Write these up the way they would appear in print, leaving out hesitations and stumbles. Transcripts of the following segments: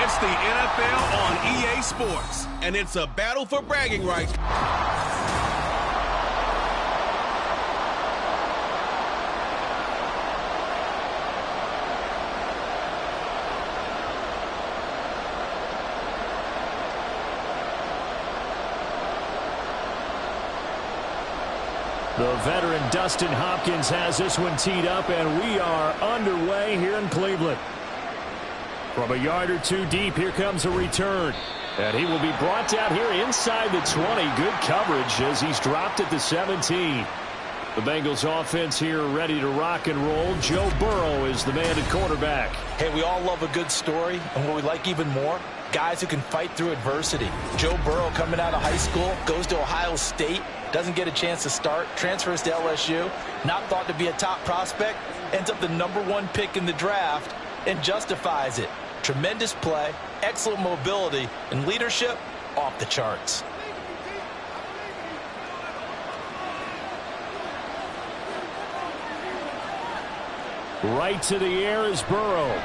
It's the NFL on EA Sports, and it's a battle for bragging rights. The veteran Dustin Hopkins has this one teed up, and we are underway here in Cleveland. From a yard or two deep, here comes a return. And he will be brought down here inside the 20. Good coverage as he's dropped at the 17. The Bengals offense here ready to rock and roll. Joe Burrow is the man at quarterback. Hey, we all love a good story, and what we like even more, guys who can fight through adversity. Joe Burrow coming out of high school, goes to Ohio State, doesn't get a chance to start, transfers to LSU, not thought to be a top prospect, ends up the #1 pick in the draft, and justifies it. Tremendous play, excellent mobility, and leadership off the charts. Right to the air is Burrow.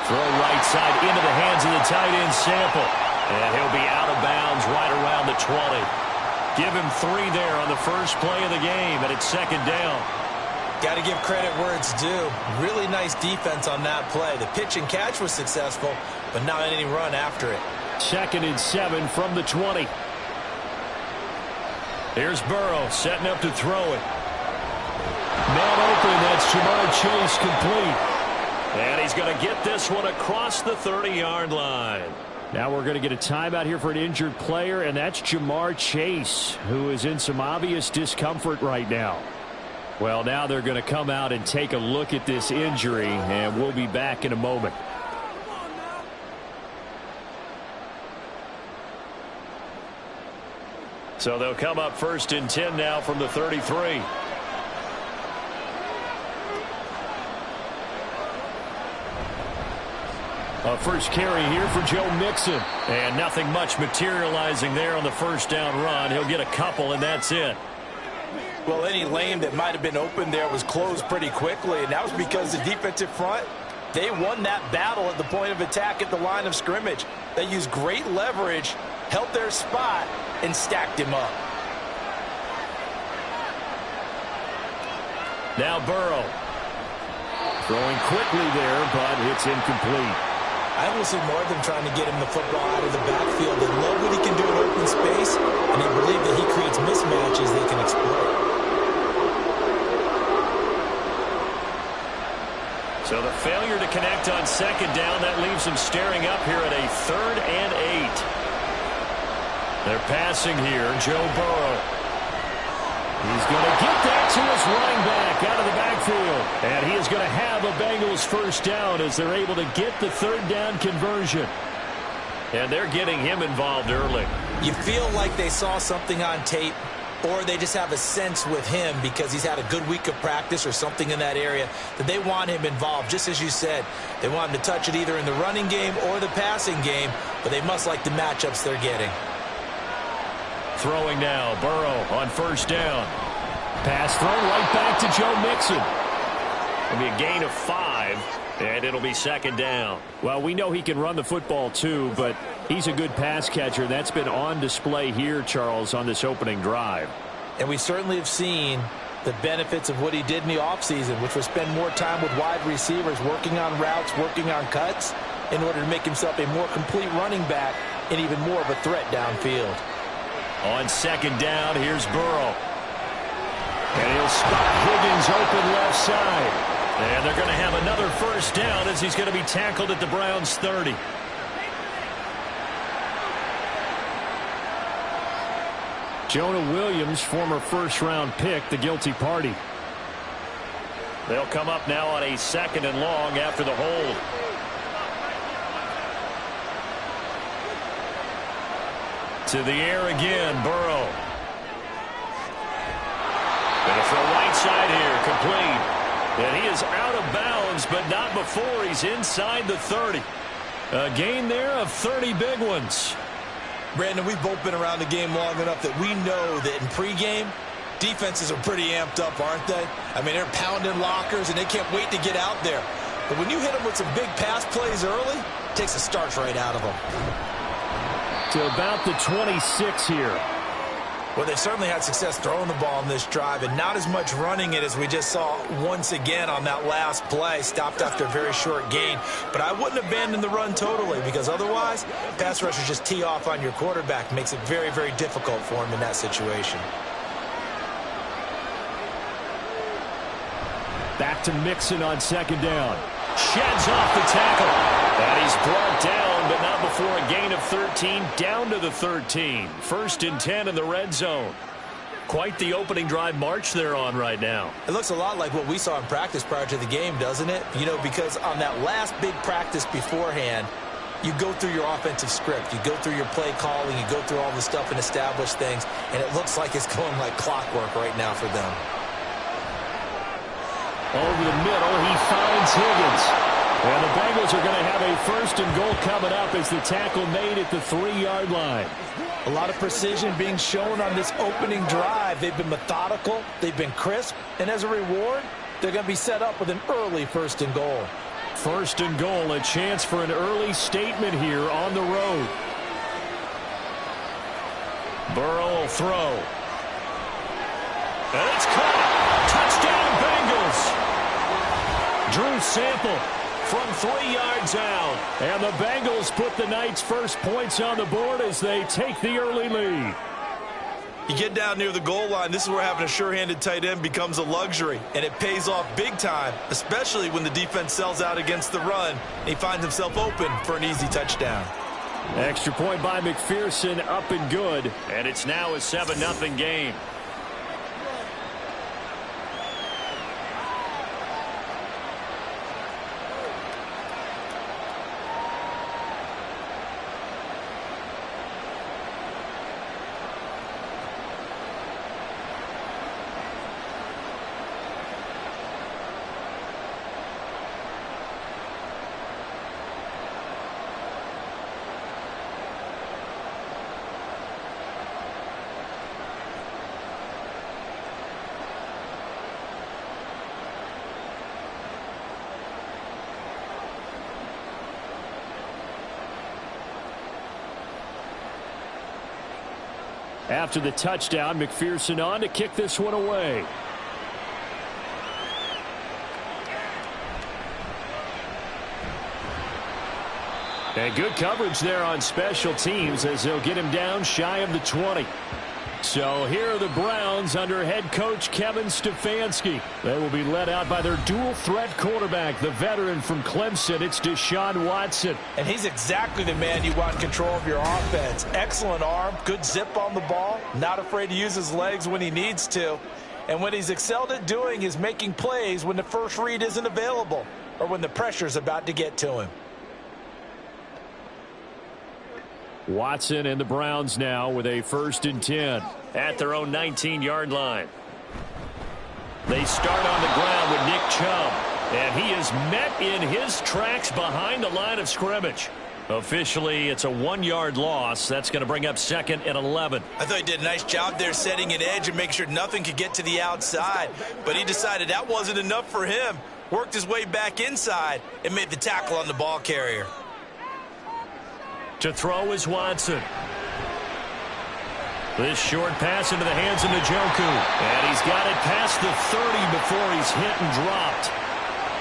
Throw right side into the hands of the tight end Sample. And he'll be out of bounds right around the 20. Give him 3 there on the first play of the game, and it's second down. Got to give credit where it's due. Really nice defense on that play. The pitch and catch was successful, but not any run after it. 2nd and 7 from the 20. Here's Burrow setting up to throw it. Man open, that's Jamar Chase complete. And he's going to get this one across the 30-yard line. Now we're going to get a timeout here for an injured player, and that's Jamar Chase, who is in some obvious discomfort right now. Well, now they're going to come out and take a look at this injury, and we'll be back in a moment. So they'll come up 1st and 10 now from the 33. A first carry here for Joe Mixon. And nothing much materializing there on the first down run. He'll get a couple, and that's it. Well, any lane that might have been open there was closed pretty quickly, and that was because the defensive front, they won that battle at the point of attack at the line of scrimmage. They used great leverage, held their spot, and stacked him up. Now Burrow. Throwing quickly there, but it's incomplete. I will see more of them trying to get him the football out of the backfield. They love what he can do in open space, and they believe that he creates mismatches they can exploit. So the failure to connect on 2nd down, that leaves him staring up here at a 3rd and 8. They're passing here, Joe Burrow. He's going to get that to his running back out of the backfield. And he is going to have a Bengals first down as they're able to get the 3rd down conversion. And they're getting him involved early. You feel like they saw something on tape, or they just have a sense with him because he's had a good week of practice or something in that area that they want him involved. Just as you said, they want him to touch it either in the running game or the passing game, but they must like the matchups they're getting. Throwing now, Burrow on 1st down. Pass thrown right back to Joe Mixon. It'll be a gain of 5, and it'll be 2nd down. Well, we know he can run the football too, but he's a good pass catcher. That's been on display here, Charles, on this opening drive. And we certainly have seen the benefits of what he did in the offseason, which was spend more time with wide receivers, working on routes, working on cuts, in order to make himself a more complete running back and even more of a threat downfield. On 2nd down, here's Burrow. And he'll spot Higgins open left side. And they're going to have another first down as he's going to be tackled at the Browns' 30. Jonah Williams, former first-round pick, the guilty party. They'll come up now on a 2nd and long after the hold. To the air again, Burrow. Going to throw right side here, complete. And he is out of bounds, but not before he's inside the 30. A gain there of 30 big ones. Brandon, we've both been around the game long enough that we know that in pregame, defenses are pretty amped up, aren't they? I mean, they're pounding lockers, and they can't wait to get out there. But when you hit them with some big pass plays early, it takes the starch right out of them. To about the 26 here. Well, they've certainly had success throwing the ball in this drive and not as much running it as we just saw once again on that last play. Stopped after a very short gain. But I wouldn't abandon the run totally because otherwise, pass rushers just tee off on your quarterback. Makes it very, very difficult for him in that situation. Back to Mixon on second down. Sheds off the tackle. And he's brought down, but not before a gain of 13, down to the 13. 1st and 10 in the red zone. Quite the opening drive march they're on right now. It looks a lot like what we saw in practice prior to the game, doesn't it? You know, because on that last big practice beforehand, you go through your offensive script. You go through your play calling. You go through all the stuff and establish things. And it looks like it's going like clockwork right now for them. Over the middle, he finds Higgins. And the Bengals are going to have a 1st and goal coming up as the tackle made at the 3-yard line. A lot of precision being shown on this opening drive. They've been methodical. They've been crisp. And as a reward, they're going to be set up with an early 1st and goal. 1st and goal, a chance for an early statement here on the road. Burrow will throw. And it's caught. Touchdown, Bengals. Drew Sample from 3 yards out. And the Bengals put the night's first points on the board as they take the early lead. You get down near the goal line, this is where having a sure-handed tight end becomes a luxury, and it pays off big time, especially when the defense sells out against the run, and he finds himself open for an easy touchdown. Extra point by McPherson, up and good, and it's now a 7-0 game. After the touchdown, McPherson on to kick this one away. And good coverage there on special teams as they'll get him down shy of the 20. So here are the Browns under head coach Kevin Stefanski. They will be led out by their dual threat quarterback, the veteran from Clemson. It's Deshaun Watson. And he's exactly the man you want control of your offense. Excellent arm, good zip on the ball, not afraid to use his legs when he needs to. And what he's excelled at doing is making plays when the first read isn't available or when the pressure's about to get to him. Watson and the Browns now with a 1st and 10 at their own 19-yard line. They start on the ground with Nick Chubb, and he is met in his tracks behind the line of scrimmage. Officially, it's a 1-yard loss. That's going to bring up 2nd and 11. I thought he did a nice job there setting an edge and making sure nothing could get to the outside, but he decided that wasn't enough for him. Worked his way back inside and made the tackle on the ball carrier. To throw is Watson. This short pass into the hands of Njoku. And he's got it past the 30 before he's hit and dropped.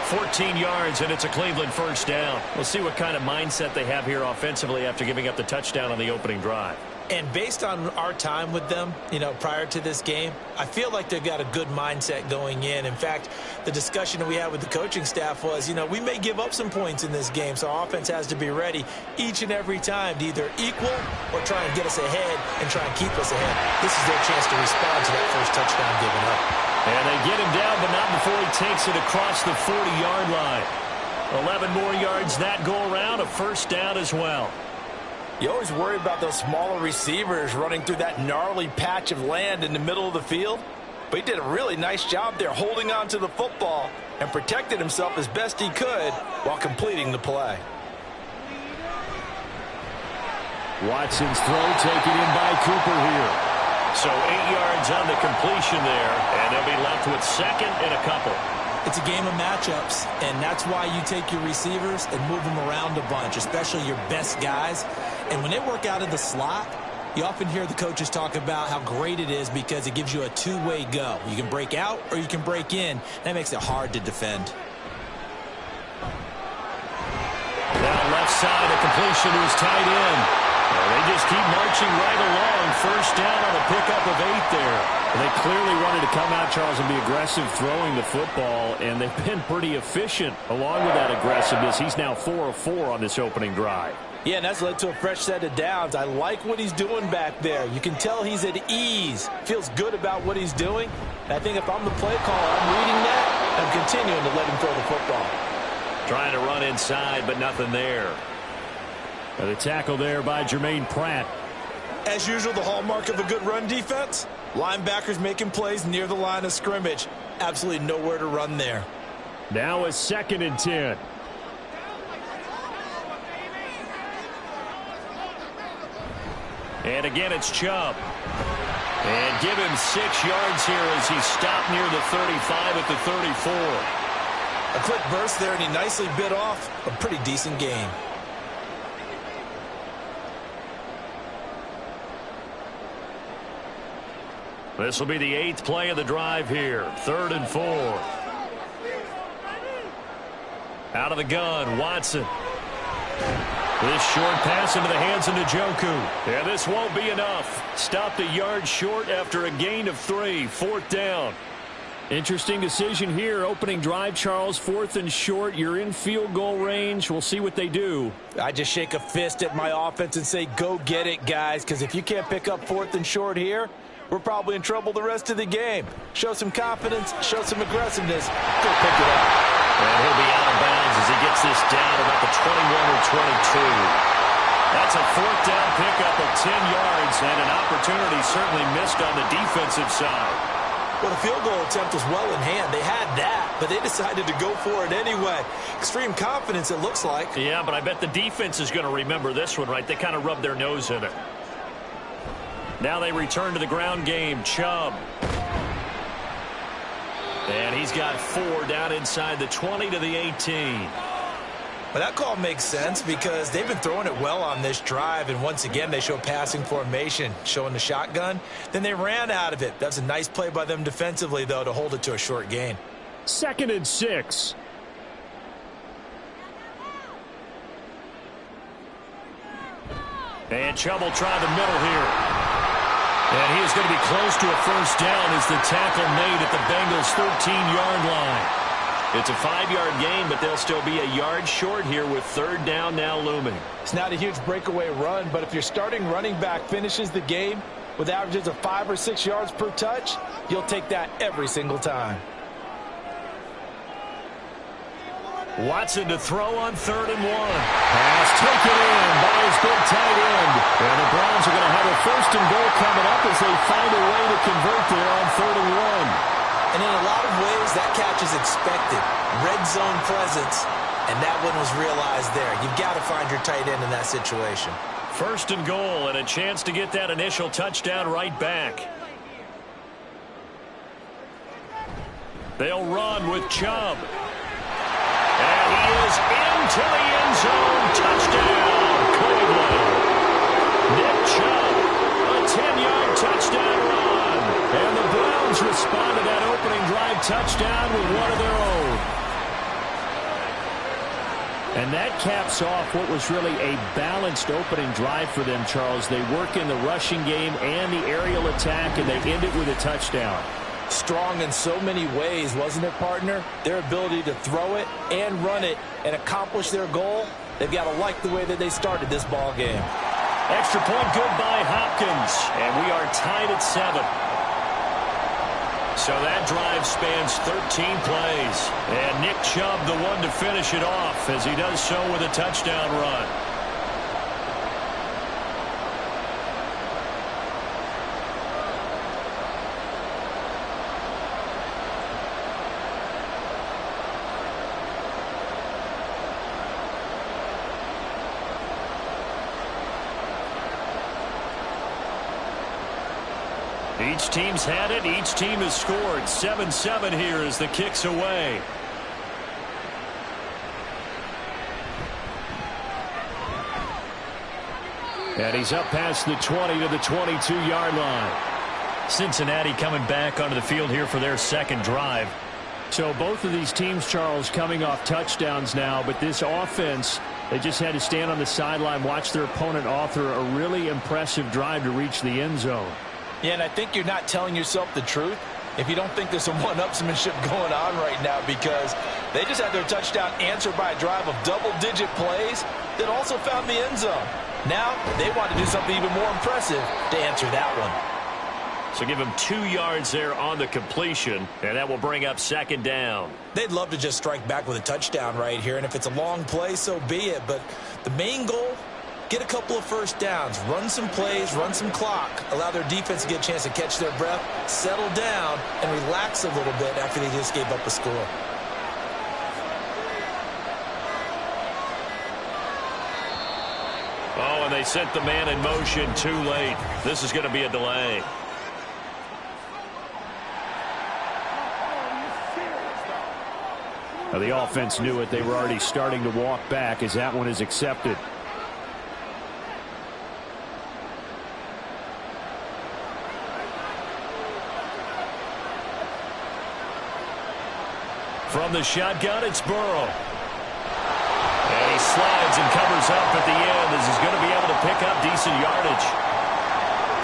14 yards, and it's a Cleveland 1st down. We'll see what kind of mindset they have here offensively after giving up the touchdown on the opening drive. And based on our time with them, you know, prior to this game, I feel like they've got a good mindset going in. In fact, the discussion that we had with the coaching staff was, you know, we may give up some points in this game, so our offense has to be ready each and every time to either equal or try and get us ahead and try and keep us ahead. This is their chance to respond to that first touchdown given up. And they get him down, but not before he takes it across the 40-yard line. 11 more yards that go around, a 1st down as well. You always worry about those smaller receivers running through that gnarly patch of land in the middle of the field. But he did a really nice job there holding on to the football and protected himself as best he could while completing the play. Watson's throw taken in by Cooper here. So 8 yards on the completion there, and they'll be left with 2nd and a couple. It's a game of matchups, and that's why you take your receivers and move them around a bunch, especially your best guys. And when they work out of the slot, you often hear the coaches talk about how great it is because it gives you a two-way go. You can break out or you can break in. That makes it hard to defend. Down left side, a completion who's tight end. And they just keep marching right along. First down on a pickup of 8 there. They clearly wanted to come out, Charles, and be aggressive throwing the football, and they've been pretty efficient along with that aggressiveness. He's now 4 of 4 on this opening drive. Yeah, and that's led to a fresh set of downs. I like what he's doing back there. You can tell he's at ease, feels good about what he's doing. And I think if I'm the play caller, I'm reading that, I'm continuing to let him throw the football. Trying to run inside, but nothing there. The tackle there by Jermaine Pratt. As usual, the hallmark of a good run defense, linebackers making plays near the line of scrimmage. Absolutely nowhere to run there. Now a 2nd and 10. And again, it's Chubb. And give him 6 yards here as he stopped near the 35 at the 34. A quick burst there, and he nicely bit off a pretty decent gain. This will be the 8th play of the drive here. 3rd and 4. Out of the gun, Watson. This short pass into the hands of Njoku. Yeah, this won't be enough. Stopped a yard short after a gain of 3. 4th down. Interesting decision here. Opening drive, Charles. 4th and short. You're in field goal range. We'll see what they do. I just shake a fist at my offense and say, go get it, guys, because if you can't pick up 4th and short here, we're probably in trouble the rest of the game. Show some confidence, show some aggressiveness. Go pick it up. And he'll be out of bounds as he gets this down about the 21 or 22. That's a 4th down pickup of 10 yards and an opportunity certainly missed on the defensive side. Well, the field goal attempt was well in hand. They had that, but they decided to go for it anyway. Extreme confidence, it looks like. Yeah, but I bet the defense is going to remember this one, right? They kind of rubbed their nose in it. Now they return to the ground game. Chubb. And he's got 4 down inside the 20 to the 18. But that call makes sense because they've been throwing it well on this drive, and once again they show passing formation, showing the shotgun. Then they ran out of it. That's a nice play by them defensively, though, to hold it to a short gain. 2nd and 6. And Chubb will try the middle here. And he is going to be close to a first down as the tackle made at the Bengals' 13-yard line. It's a 5-yard gain, but they'll still be a yard short here with 3rd down now looming. It's not a huge breakaway run, but if your starting running back finishes the game with averages of 5 or 6 yards per touch, you'll take that every single time. Watson to throw on 3rd and 1. Pass taken in by his big tight end. And the Browns are going to have a 1st and goal coming up as they find a way to convert there on 3rd and 1. And in a lot of ways, that catch is expected. Red zone presence, and that one was realized there. You've got to find your tight end in that situation. 1st and goal and a chance to get that initial touchdown right back. They'll run with Chubb. And he is into the end zone. Touchdown, Cleveland. Nick Chubb, a 10-yard touchdown run. And the Browns respond to that opening drive touchdown with one of their own. And that caps off what was really a balanced opening drive for them, Charles. They work in the rushing game and the aerial attack, and they end it with a touchdown. Strong in so many ways, wasn't it, partner? Their ability to throw it and run it and accomplish their goal, they've got to like the way that they started this ball game. Extra point good by Hopkins, and we are tied at 7. So that drive spans 13 plays, and Nick Chubb the one to finish it off as he does so with a touchdown run. Each team's had it. Each team has scored. 7-7 here as the kick's away. And he's up past the 20 to the 22-yard line. Cincinnati coming back onto the field here for their second drive. So both of these teams, Charles, coming off touchdowns now, but this offense, they just had to stand on the sideline, watch their opponent author a really impressive drive to reach the end zone. Yeah, and I think you're not telling yourself the truth if you don't think there's some one-upsmanship going on right now, because they just had their touchdown answered by a drive of double-digit plays that also found the end zone. Now they want to do something even more impressive to answer that one. So give him 2 yards there on the completion, and that will bring up second down. They'd love to just strike back with a touchdown right here, and if it's a long play, so be it. But the main goal, get a couple of first downs, run some plays, run some clock, allow their defense to get a chance to catch their breath, settle down, and relax a little bit after they just gave up a score. Oh, and they sent the man in motion too late. This is going to be a delay. Now, the offense knew it. They were already starting to walk back as that one is accepted. From the shotgun, it's Burrow. And he slides and covers up at the end as he's going to be able to pick up decent yardage.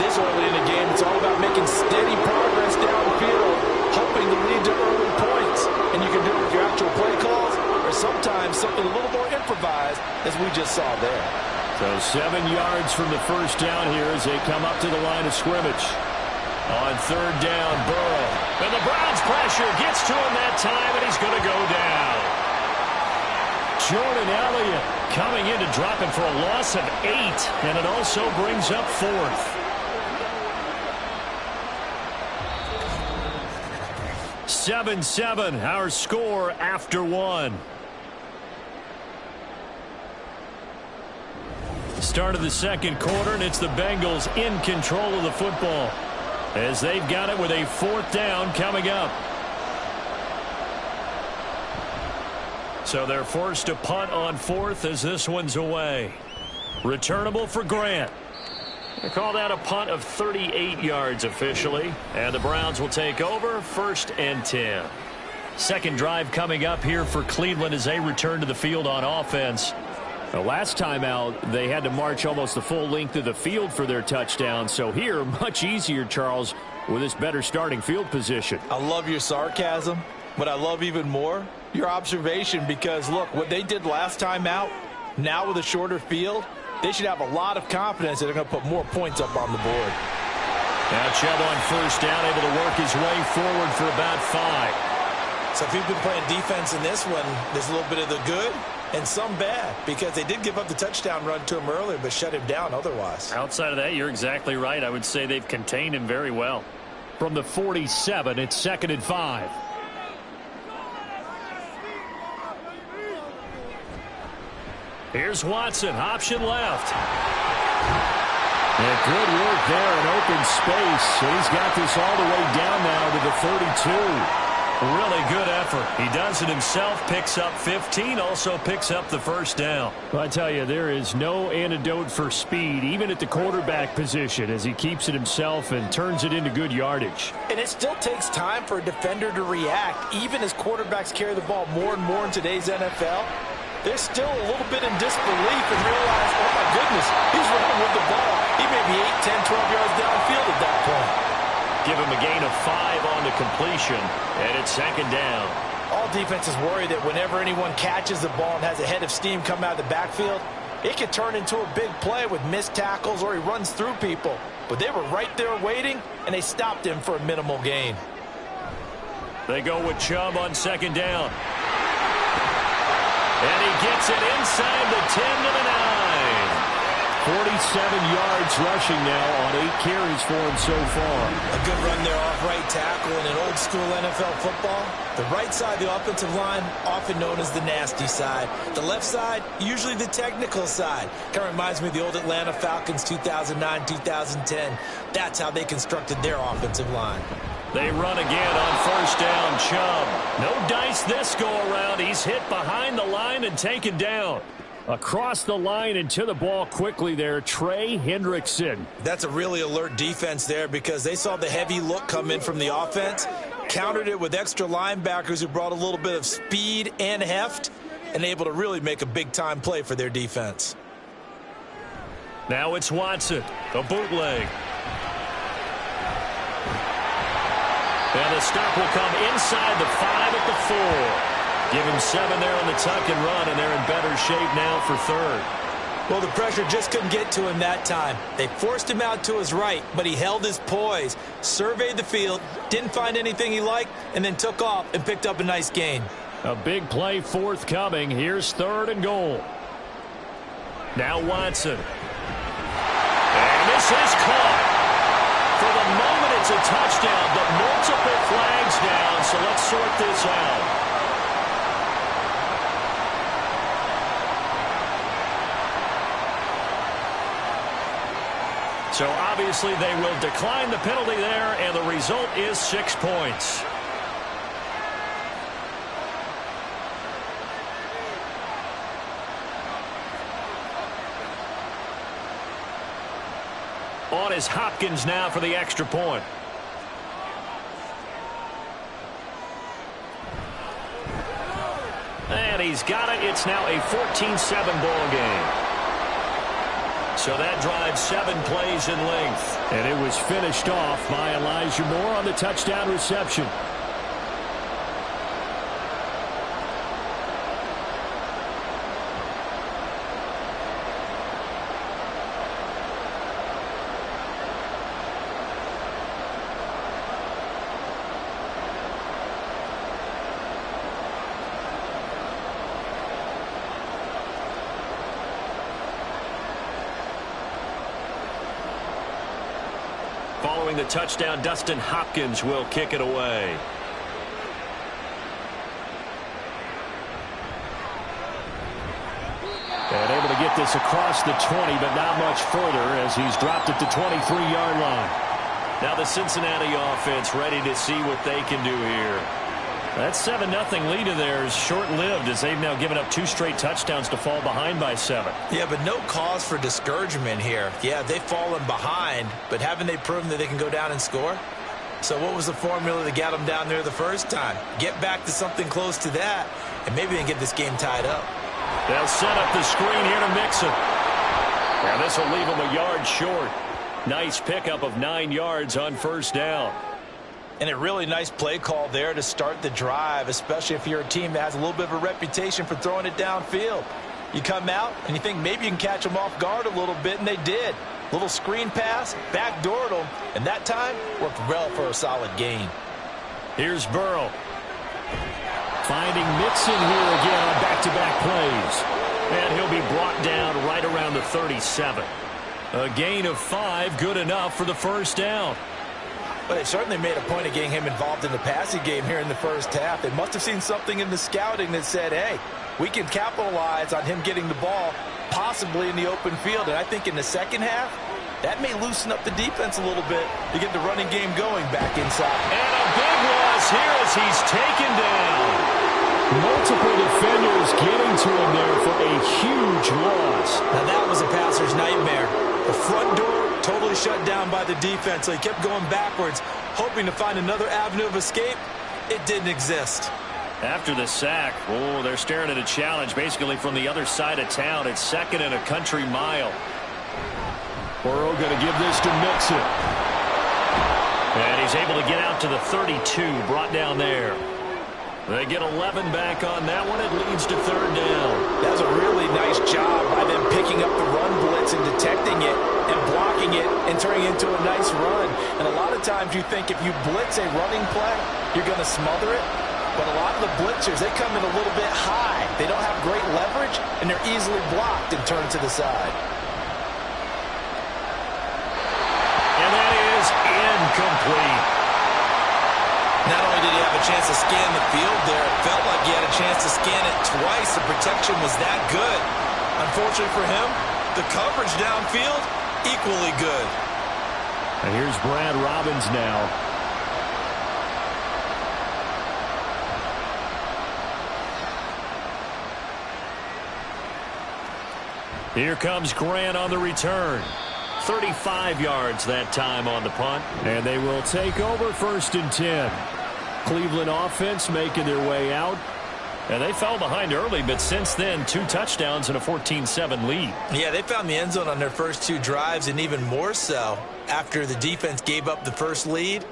This early in the game, it's all about making steady progress downfield, hoping to lead to early points. And you can do it with your actual play calls, or sometimes something a little more improvised, as we just saw there. So 7 yards from the first down here as they come up to the line of scrimmage. On third down, Burrow. And the Browns pressure gets to him that time, and he's going to go down. Jordan Elliott coming in to drop him for a loss of 8, and it also brings up fourth. (7-7) our score after 1. Start of the second quarter, and it's the Bengals in control of the football as they've got it with a fourth down coming up. So they're forced to punt on fourth as this one's away. Returnable for Grant. They call that a punt of 38 yards officially. And the Browns will take over, 1st and 10. Second drive coming up here for Cleveland as they return to the field on offense. The last time out, they had to march almost the full length of the field for their touchdown. So here, much easier, Charles, with this better starting field position. I love your sarcasm, but I love even more your observation, because, look, what they did last time out, now with a shorter field, they should have a lot of confidence that they're going to put more points up on the board. Now Chubb on first down, able to work his way forward for about 5. So if you've been playing defense in this one, there's a little bit of the good and some bad, because they did give up the touchdown run to him earlier but shut him down otherwise. Outside of that, you're exactly right. I would say they've contained him very well. From the 47, it's 2nd and 5. Here's Watson, option left. And good work there in open space. And he's got this all the way down now to the 32. Really good effort. He does it himself, picks up 15, also picks up the first down. Well, I tell you, there is no antidote for speed, even at the quarterback position, as he keeps it himself and turns it into good yardage. And it still takes time for a defender to react, even as quarterbacks carry the ball more and more in today's NFL. They're still a little bit in disbelief and realize, oh my goodness, he's running with the ball. He may be 8, 10, 12 yards downfield at that point. Give him a gain of 5 on the completion, and it's 2nd down. All defenses worry that whenever anyone catches the ball and has a head of steam come out of the backfield, it can turn into a big play with missed tackles or he runs through people. But they were right there waiting, and they stopped him for a minimal gain. They go with Chubb on 2nd down. And he gets it inside the 10 to the 9. 47 yards rushing now on 8 carries for him so far. A good run there off right tackle in an old school NFL football. The right side of the offensive line, often known as the nasty side. The left side, usually the technical side. Kind of reminds me of the old Atlanta Falcons 2009-2010. That's how they constructed their offensive line. They run again on first down. Chubb. No dice this go around. He's hit behind the line and taken down. Across the line and to the ball quickly there, Trey Hendrickson. That's a really alert defense there because they saw the heavy look come in from the offense, countered it with extra linebackers who brought a little bit of speed and heft, and able to really make a big-time play for their defense. Now it's Watson, the bootleg. And the stop will come inside the 5 at the 4. Give him 7 there on the tuck and run, and they're in better shape now for third. Well, the pressure just couldn't get to him that time. They forced him out to his right, but he held his poise, surveyed the field, didn't find anything he liked, and then took off and picked up a nice gain. A big play forthcoming. Here's 3rd and goal. Now Watson. And this is caught. For the moment, it's a touchdown, but multiple flags down, so let's sort this out. So obviously they will decline the penalty there, and the result is 6 points. On is Hopkins now for the extra point. And he's got it. It's now a 14-7 ball game. So that drives 7 plays in length. And it was finished off by Elijah Moore on the touchdown reception. Following the touchdown, Dustin Hopkins will kick it away. And able to get this across the 20, but not much further as he's dropped it to 23-yard line. Now the Cincinnati offense ready to see what they can do here. That 7-0 lead of theirs short-lived as they've now given up 2 straight touchdowns to fall behind by 7. Yeah, but no cause for discouragement here. Yeah, they've fallen behind, but haven't they proven that they can go down and score? So what was the formula that got them down there the first time? Get back to something close to that, and maybe they can get this game tied up. They'll set up the screen here to Mixon. Now this will leave them a yard short. Nice pickup of 9 yards on first down. And a really nice play call there to start the drive, especially if you're a team that has a little bit of a reputation for throwing it downfield. You come out and you think maybe you can catch them off guard a little bit, and they did. Little screen pass, backdoored them, and that time worked well for a solid gain. Here's Burrow. Finding Mixon here again on back-to-back plays. And he'll be brought down right around the 37. A gain of 5, good enough for the first down. But they certainly made a point of getting him involved in the passing game here in the first half. They must have seen something in the scouting that said, hey, we can capitalize on him getting the ball possibly in the open field. And I think in the second half, that may loosen up the defense a little bit to get the running game going back inside. And a big loss here as he's taken down. Multiple defenders getting to him there for a huge loss. Now that was a passer's nightmare. The front door totally shut down by the defense, so he kept going backwards, hoping to find another avenue of escape. It didn't exist. After the sack, oh, they're staring at a challenge basically from the other side of town. It's 2nd and a country mile. Burrow going to give this to Mixon. And he's able to get out to the 32, brought down there. They get 11 back on that one. It leads to 3rd down. That was a really nice job by them picking up the run blitz and detecting it and blocking it and turning it into a nice run. And a lot of times you think if you blitz a running play, you're going to smother it. But a lot of the blitzers, they come in a little bit high. They don't have great leverage, and they're easily blocked and turned to the side. incomplete. Not only did he have a chance to scan the field there, it felt like he had a chance to scan it twice. The protection was that good. Unfortunately for him, the coverage downfield, equally good. And here's Brad Robbins now. Here comes Grant on the return. 35 yards that time on the punt. And they will take over 1st and 10. Cleveland offense making their way out. And they fell behind early, but since then, 2 touchdowns and a 14-7 lead. Yeah, they found the end zone on their first 2 drives, and even more so after the defense gave up the first lead.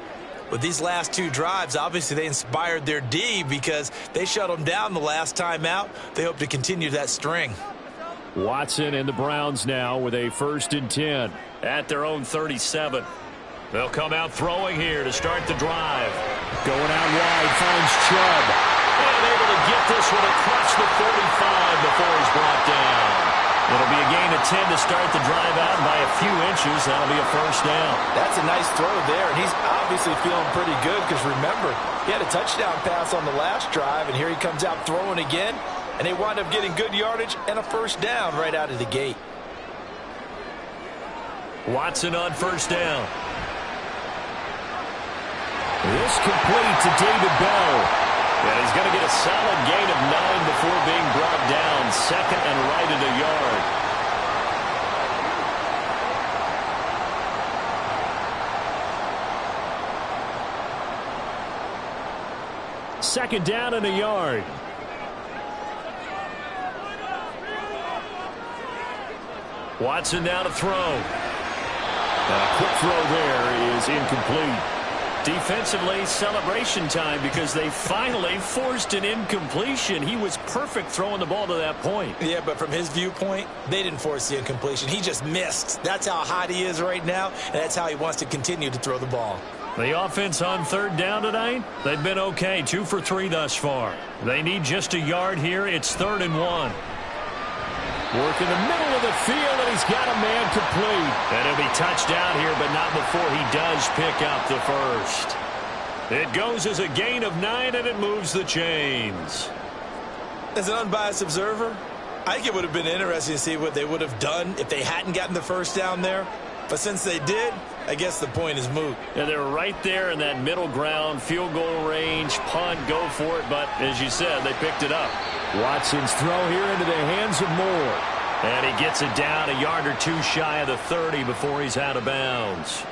With these last 2 drives, obviously they inspired their D because they shut them down the last time out. They hope to continue that string. Watson and the Browns now with a 1st and 10. At their own 37. They'll come out throwing here to start the drive. Going out wide, finds Chubb. And able to get this one across the 35 before he's brought down. It'll be a gain of 10 to start the drive out, and by a few inches, that'll be a 1st down. That's a nice throw there, and he's obviously feeling pretty good because, remember, he had a touchdown pass on the last drive, and here he comes out throwing again. And they wind up getting good yardage and a 1st down right out of the gate. Watson on 1st down. This complete to David Bell. And he's going to get a solid gain of 9 before being brought down. 2nd and right at a yard. Second down and a yard. Watson now to throw. A quick throw there is incomplete. Defensively, celebration time because they finally forced an incompletion. He was perfect throwing the ball to that point. Yeah, but from his viewpoint, they didn't force the incompletion. He just missed. That's how hot he is right now, and that's how he wants to continue to throw the ball. The offense on 3rd down tonight, they've been okay. 2 for 3 thus far. They need just a yard here. It's 3rd and 1. Work in the middle of the field, and he's got a man complete. And he'll be touched down here, but not before he does pick up the 1st. It goes as a gain of 9, and it moves the chains. As an unbiased observer, I think it would have been interesting to see what they would have done if they hadn't gotten the 1st down there. But since they did, I guess the point is moot. And they're right there in that middle ground, field goal range, punt, go for it. But as you said, they picked it up. Watson's throw here into the hands of Moore. And he gets it down a yard or 2 shy of the 30 before he's out of bounds.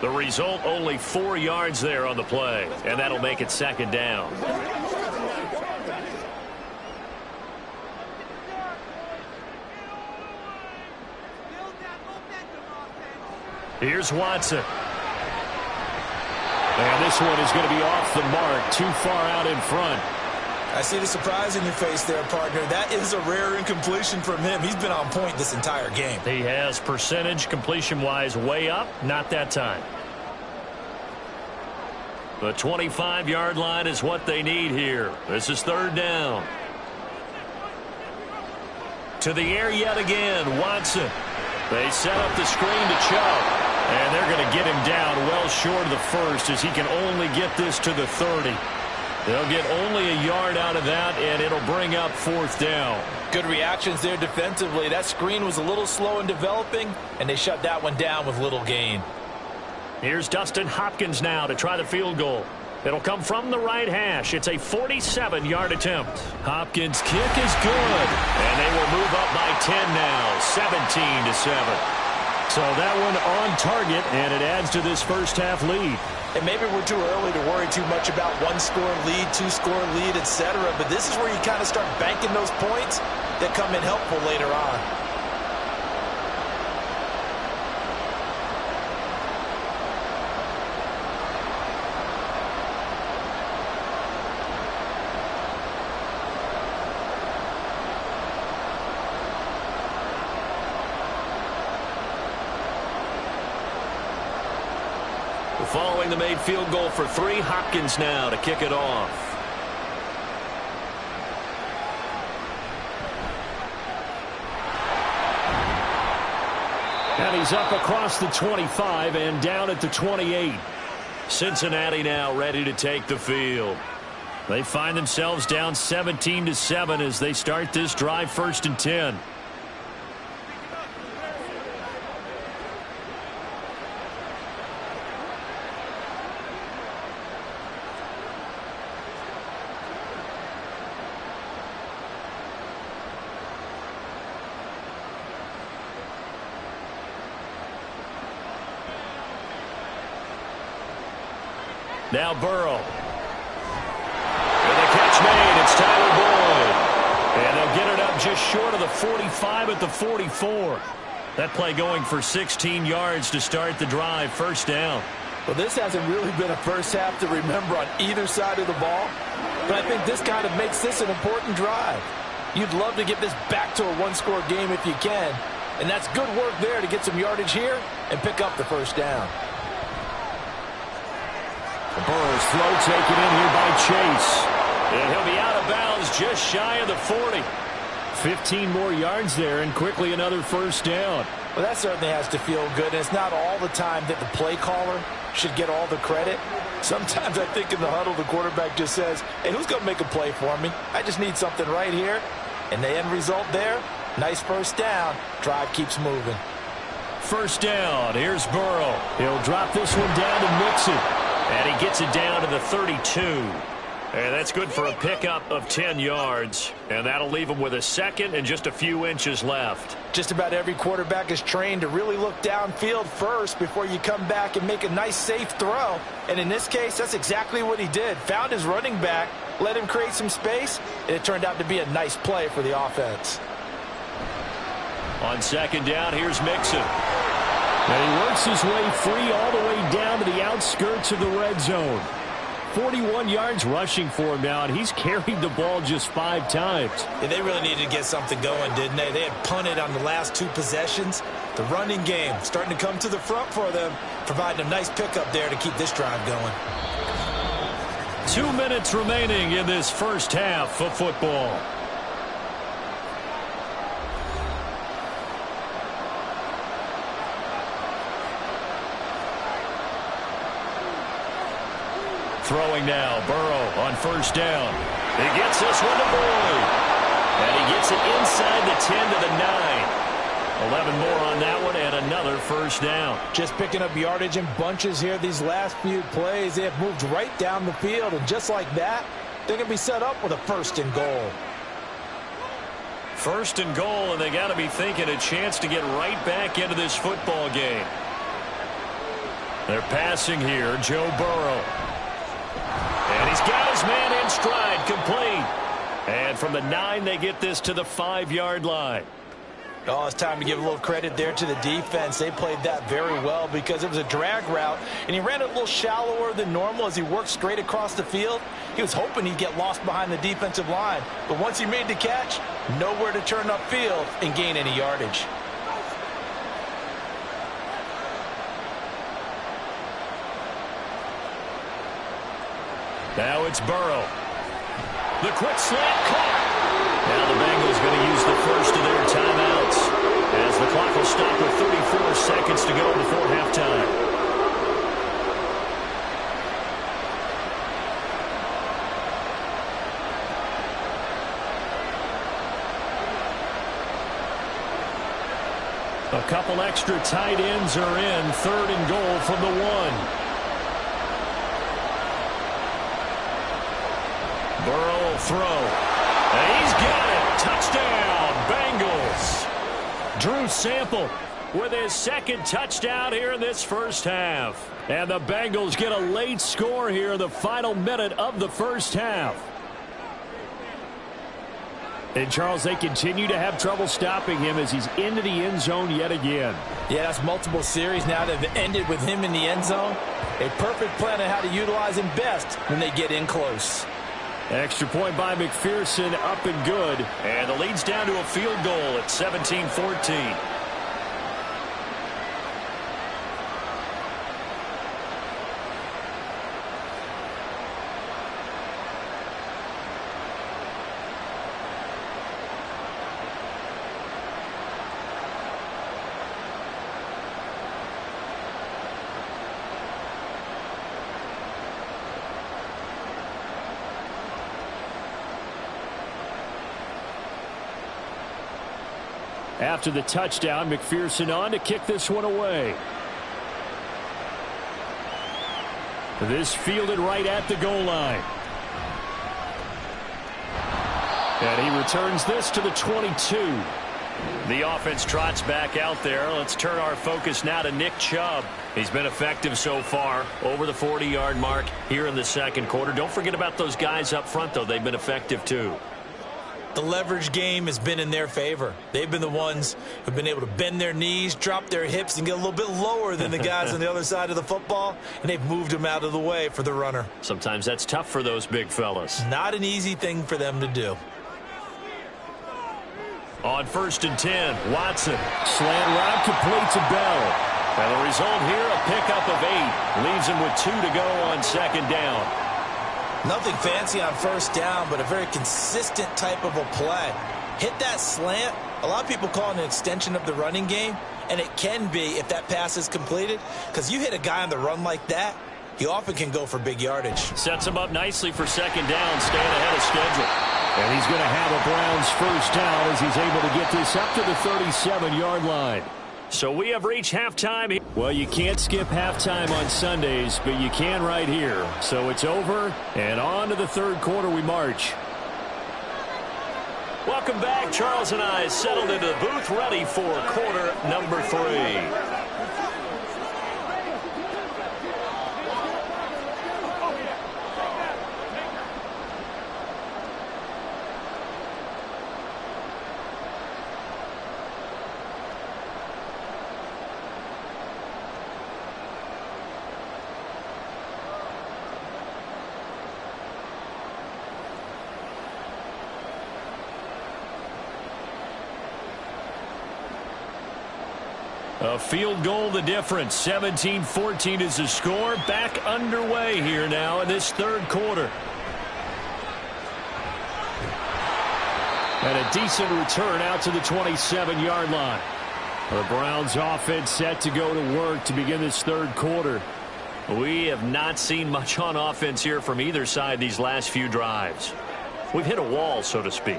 The result, only 4 yards there on the play. And that'll make it 2nd down. Here's Watson. And this one is going to be off the mark, too far out in front. I see the surprise in your face there, partner. That is a rare incompletion from him. He's been on point this entire game. He has percentage completion-wise way up, not that time. The 25-yard line is what they need here. This is 3rd down. To the air yet again, Watson. They set up the screen to Chubb. And they're going to get him down well short of the 1st as he can only get this to the 30. They'll get only a yard out of that, and it'll bring up 4th down. Good reactions there defensively. That screen was a little slow in developing, and they shut that one down with little gain. Here's Dustin Hopkins now to try the field goal. It'll come from the right hash. It's a 47-yard attempt. Hopkins' kick is good, and they will move up by 10 now, 17-7. So that one on target, and it adds to this first half lead. And maybe we're too early to worry too much about 1-score lead, 2-score lead, etc. But this is where you kind of start banking those points that come in helpful later on. Following the made field goal for 3, Hopkins now to kick it off. And he's up across the 25 and down at the 28. Cincinnati now ready to take the field. They find themselves down 17-7 as they start this drive, 1st and 10. Now Burrow. And the catch made. It's Tyler Boyd. And they'll get it up just short of the 45 at the 44. That play going for 16 yards to start the drive. 1st down. Well, this hasn't really been a first half to remember on either side of the ball. But I think this kind of makes this an important drive. You'd love to get this back to a one-score game if you can. And that's good work there to get some yardage here and pick up the 1st down. Burrow's throw taken in here by Chase. And he'll be out of bounds just shy of the 40. 15 more yards there and quickly another 1st down. Well, that certainly has to feel good. And it's not all the time that the play caller should get all the credit. Sometimes I think in the huddle the quarterback just says, hey, who's going to make a play for me? I just need something right here. And the end result there, nice 1st down. Drive keeps moving. 1st down. Here's Burrow. He'll drop this one down to Mixon. And he gets it down to the 32. And that's good for a pickup of 10 yards. And that'll leave him with a 2nd and just a few inches left. Just about every quarterback is trained to really look downfield first before you come back and make a nice, safe throw. And in this case, that's exactly what he did. Found his running back, let him create some space, and it turned out to be a nice play for the offense. On 2nd down, here's Mixon. And he works his way free all the way down to the outskirts of the red zone. 41 yards rushing for him now, and he's carried the ball just 5 times. Yeah, they really needed to get something going, didn't they? They had punted on the last 2 possessions. The running game starting to come to the front for them, providing a nice pickup there to keep this drive going. 2 minutes remaining in this 1st half of football. Throwing now, Burrow on 1st down. He gets this one to Boyd. And he gets it inside the 10 to the 9. 11 more on that one and another 1st down. Just picking up yardage in bunches here these last few plays. They have moved right down the field, and just like that, they're going to be set up with a 1st and goal. 1st and goal, and they got to be thinking a chance to get right back into this football game. They're passing here, Joe Burrow. And he's got his man in stride, complete. And from the 9, they get this to the 5-yard line. Oh, it's time to give a little credit there to the defense. They played that very well because it was a drag route, and he ran it a little shallower than normal as he worked straight across the field. He was hoping he'd get lost behind the defensive line, but once he made the catch, nowhere to turn upfield and gain any yardage. Now it's Burrow. The quick slant caught. Now the Bengals going to use the 1st of their timeouts as the clock will stop with 34 seconds to go before halftime. A couple extra tight ends are in. 3rd and goal from the 1. Burrow will throw. And he's got it. Touchdown, Bengals. Drew Sample with his 2nd touchdown here in this 1st half. And the Bengals get a late score here in the final minute of the 1st half. And, Charles, they continue to have trouble stopping him as he's into the end zone yet again. Yeah, that's multiple series now that have ended with him in the end zone. A perfect plan on how to utilize him best when they get in close. Extra point by McPherson, up and good. And the lead's down to a field goal at 17-14. After the touchdown, McPherson on to kick this one away. This fielded right at the goal line. And he returns this to the 22. The offense trots back out there. Let's turn our focus now to Nick Chubb. He's been effective so far, over the 40-yard mark here in the second quarter. Don't forget about those guys up front, though. They've been effective, too. The leverage game has been in their favor. They've been the ones who've been able to bend their knees, drop their hips, and get a little bit lower than the guys on the other side of the football, and they've moved them out of the way for the runner. Sometimes that's tough for those big fellas. Not an easy thing for them to do. On 1st and 10, Watson. Slant route complete to Bell. And the result here, a pickup of 8. Leaves him with 2 to go on 2nd down. Nothing fancy on 1st down, but a very consistent type of a play. Hit that slant. A lot of people call it an extension of the running game, and it can be if that pass is completed, because you hit a guy on the run like that, he often can go for big yardage. Sets him up nicely for 2nd down, staying ahead of schedule. And he's going to have a Browns 1st down as he's able to get this up to the 37-yard line. So we have reached halftime. Well, you can't skip halftime on Sundays, but you can right here. So it's over, and on to the 3rd quarter we march. Welcome back. Charles and I settled into the booth, ready for quarter number 3. A field goal the difference. 17-14 is the score. Back underway here now in this 3rd quarter. And a decent return out to the 27-yard line. The Browns offense set to go to work to begin this 3rd quarter. We have not seen much on offense here from either side these last few drives. We've hit a wall, so to speak.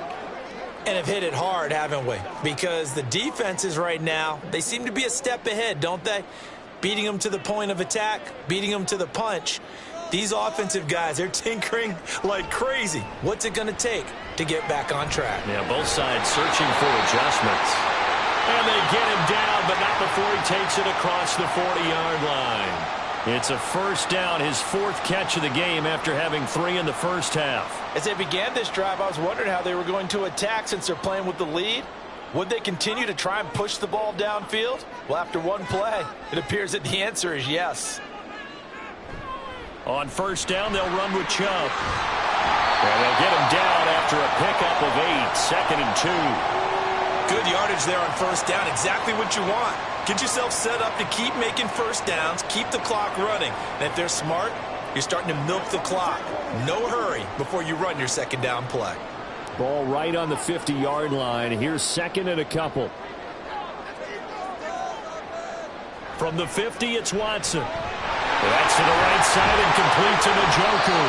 And have hit it hard, haven't we? Because the defenses right now, they seem to be a step ahead, don't they? Beating them to the point of attack, beating them to the punch. These offensive guys, they're tinkering like crazy. What's it going to take to get back on track? Yeah, both sides searching for adjustments. And they get him down, but not before he takes it across the 40-yard line. It's a 1st down, his 4th catch of the game after having 3 in the 1st half. As they began this drive, I was wondering how they were going to attack since they're playing with the lead. Would they continue to try and push the ball downfield? Well, after one play, it appears that the answer is yes. On 1st down, they'll run with Chubb. And they'll get him down after a pickup of 8, 2nd and 2. Good yardage there on 1st down, exactly what you want. Get yourself set up to keep making 1st downs, keep the clock running. And if they're smart, you're starting to milk the clock. No hurry before you run your 2nd down play. Ball right on the 50-yard line. Here's 2nd and a couple. From the 50, it's Watson. That's to the right side and complete to Njoku.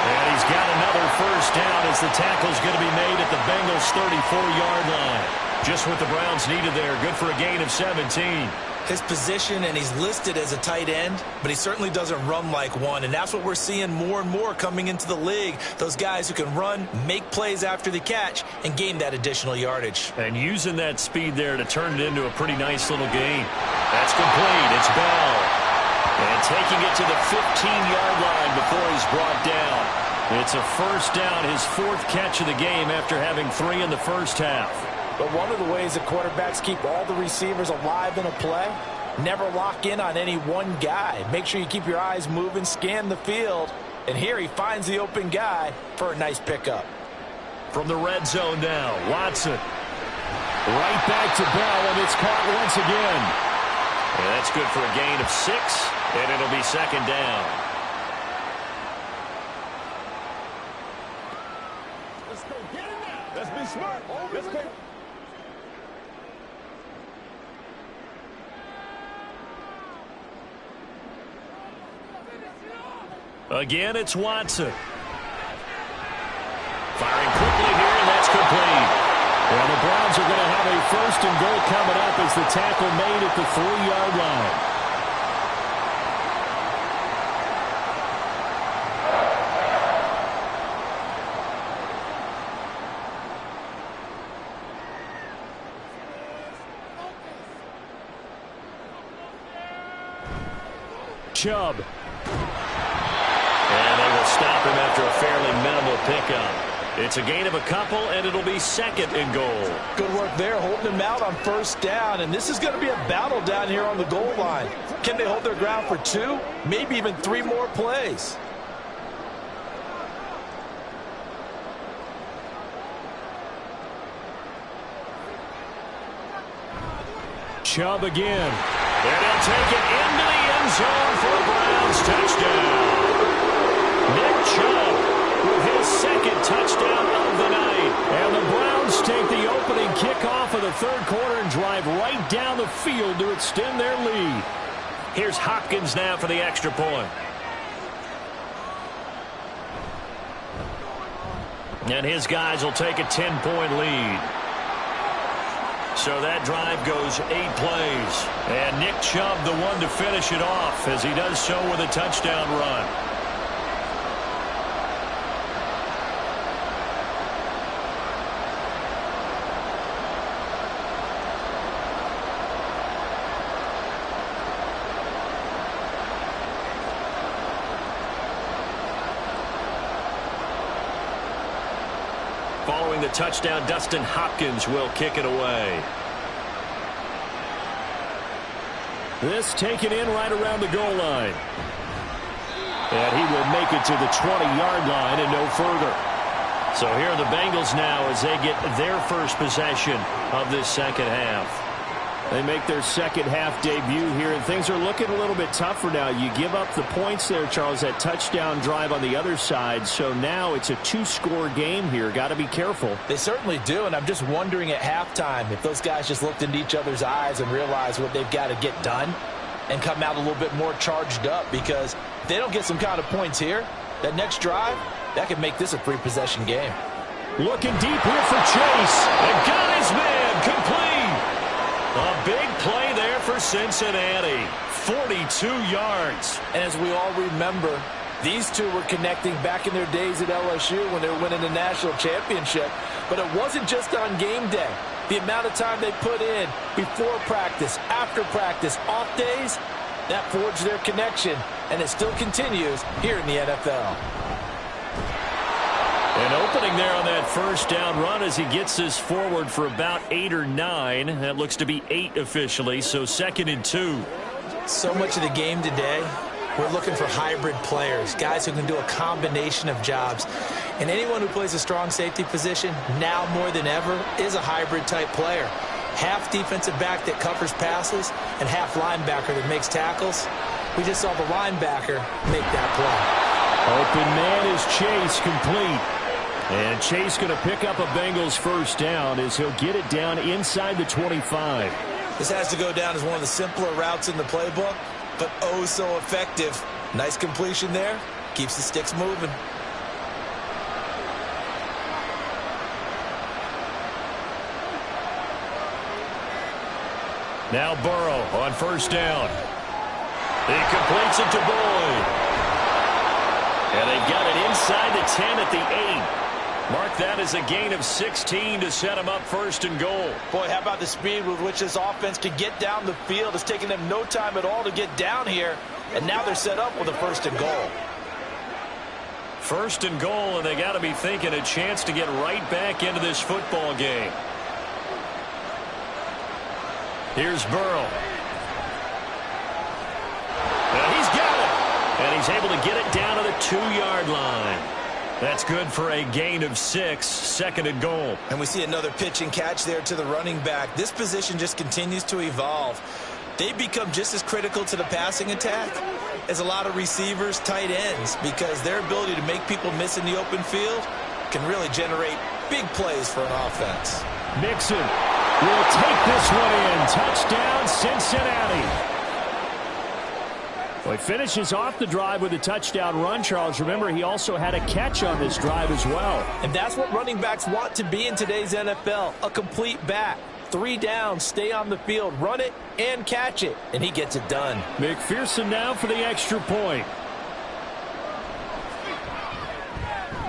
And he's got another 1st down as the tackle's going to be made at the Bengals' 34-yard line. Just what the Browns needed there. Good for a gain of 17. His position, and he's listed as a tight end, but he certainly doesn't run like one, and that's what we're seeing more and more coming into the league. Those guys who can run, make plays after the catch, and gain that additional yardage. And using that speed there to turn it into a pretty nice little gain. That's complete. It's Bell. And taking it to the 15-yard line before he's brought down. It's a 1st down, his 4th catch of the game after having 3 in the 1st half. But one of the ways that quarterbacks keep all the receivers alive in a play, never lock in on any one guy. Make sure you keep your eyes moving, scan the field. And here he finds the open guy for a nice pickup. From the red zone now, Watson. Right back to Bell, and it's caught once again. And that's good for a gain of 6, and it'll be 2nd down. Let's go get him now. Let's be smart. Let's go. Again, it's Watson. Firing quickly here, and that's complete. Well, the Browns are going to have a 1st and and goal coming up as the tackle made at the 3-yard line. Chubb. And they will stop him after a fairly minimal pickup. It's a gain of a couple, and it'll be 2nd and goal. Good work there, holding him out on 1st down, and this is going to be a battle down here on the goal line. Can they hold their ground for 2, maybe even 3 more plays? Chubb again. And he'll take it into the end zone for a Browns touchdown. Nick Chubb with his 2nd touchdown of the night. And the Browns take the opening kickoff of the 3rd quarter and drive right down the field to extend their lead. Here's Hopkins now for the extra point. And his guys will take a 10-point lead. So that drive goes 8 plays. And Nick Chubb the one to finish it off as he does so with a touchdown run. Following the touchdown, Dustin Hopkins will kick it away. This taken in right around the goal line. And he will make it to the 20-yard line and no further. So here are the Bengals now as they get their first possession of this 2nd half. They make their 2nd half debut here, and things are looking a little bit tougher now. You give up the points there, Charles, that touchdown drive on the other side. So now it's a 2-score game here. Got to be careful. They certainly do, and I'm just wondering at halftime if those guys just looked into each other's eyes and realized what they've got to get done and come out a little bit more charged up, because if they don't get some kind of points here, that next drive, that could make this a 3-possession game. Looking deep here for Chase. And got his man complete. A big play there for Cincinnati. 42 yards. And as we all remember, these two were connecting back in their days at LSU when they were winning the national championship. But it wasn't just on game day. The amount of time they put in before practice, after practice, off days, that forged their connection. And it still continues here in the NFL. An opening there on that 1st down run as he gets this forward for about 8 or 9. That looks to be 8 officially, so 2nd and 2. So much of the game today, we're looking for hybrid players, guys who can do a combination of jobs. And anyone who plays a strong safety position, now more than ever, is a hybrid type player. Half defensive back that covers passes and half linebacker that makes tackles. We just saw the linebacker make that play. Open man is Chase, complete. And Chase going to pick up a Bengals 1st down as he'll get it down inside the 25. This has to go down as one of the simpler routes in the playbook, but oh so effective. Nice completion there. Keeps the sticks moving. Now Burrow on 1st down. He completes it to Boyd. And they've got it inside the 10 at the 8. Mark that as a gain of 16 to set him up 1st and goal. Boy, how about the speed with which this offense can get down the field? It's taken them no time at all to get down here, and now they're set up with a 1st and goal. 1st and goal, and they got to be thinking a chance to get right back into this football game. Here's Burrow. And he's got it. And he's able to get it down to the 2-yard line. That's good for a gain of 6, 2nd and goal. And we see another pitch and catch there to the running back. This position just continues to evolve. They become just as critical to the passing attack as a lot of receivers, tight ends, because their ability to make people miss in the open field can really generate big plays for an offense. Mixon will take this one in. Touchdown, Cincinnati. Well, he finishes off the drive with a touchdown run, Charles. Remember, he also had a catch on this drive as well. And that's what running backs want to be in today's NFL, a complete back. 3 downs, stay on the field, run it, and catch it, and he gets it done. McPherson now for the extra point.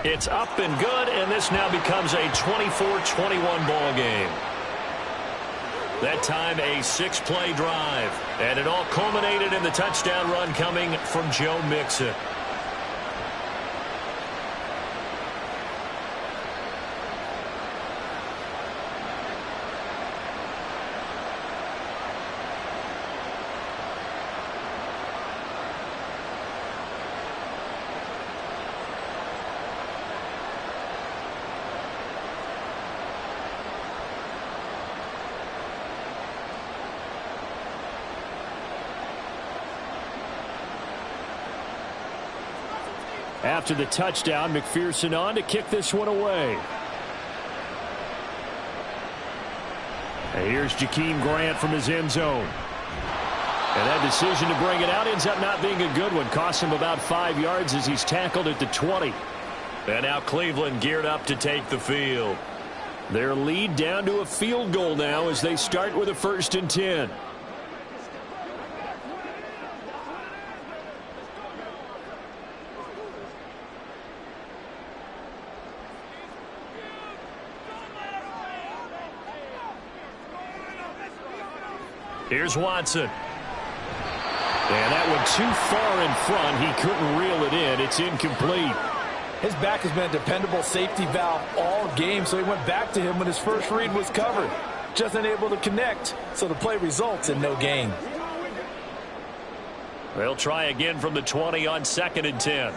It's up and good, and this now becomes a 24-21 ball game. That time a 6-play drive, and it all culminated in the touchdown run coming from Joe Mixon. After the touchdown, McPherson on to kick this one away. And here's Jakeem Grant from his end zone. And that decision to bring it out ends up not being a good one. Costs him about 5 yards as he's tackled at the 20. And now Cleveland geared up to take the field. Their lead down to a field goal now as they start with a 1st and 10. Here's Watson. And that one too far in front. He couldn't reel it in. It's incomplete. His back has been a dependable safety valve all game, so he went back to him when his first read was covered. Just unable to connect, so the play results in no gain. They'll try again from the 20 on 2nd and 10.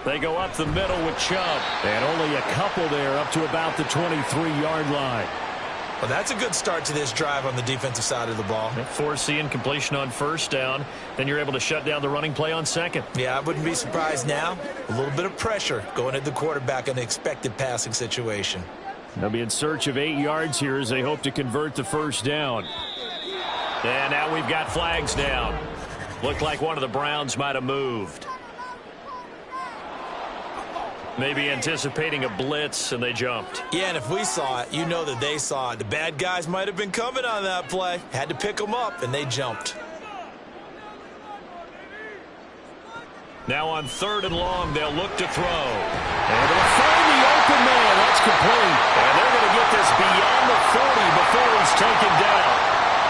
They go up the middle with Chubb. And only a couple there up to about the 23-yard line. Well, that's a good start to this drive on the defensive side of the ball. Force the incompletion on 1st down. Then you're able to shut down the running play on 2nd. Yeah, I wouldn't be surprised now. A little bit of pressure going at the quarterback in the expected passing situation. They'll be in search of 8 yards here as they hope to convert the 1st down. And now we've got flags down. Looked like one of the Browns might have moved. Maybe anticipating a blitz, and they jumped. Yeah, and if we saw it, you know that they saw it. The bad guys might have been coming on that play. Had to pick them up, and they jumped. Now on 3rd and long, they'll look to throw. And they'll find the open man. That's complete. And they're going to get this beyond the 40 before he's taken down.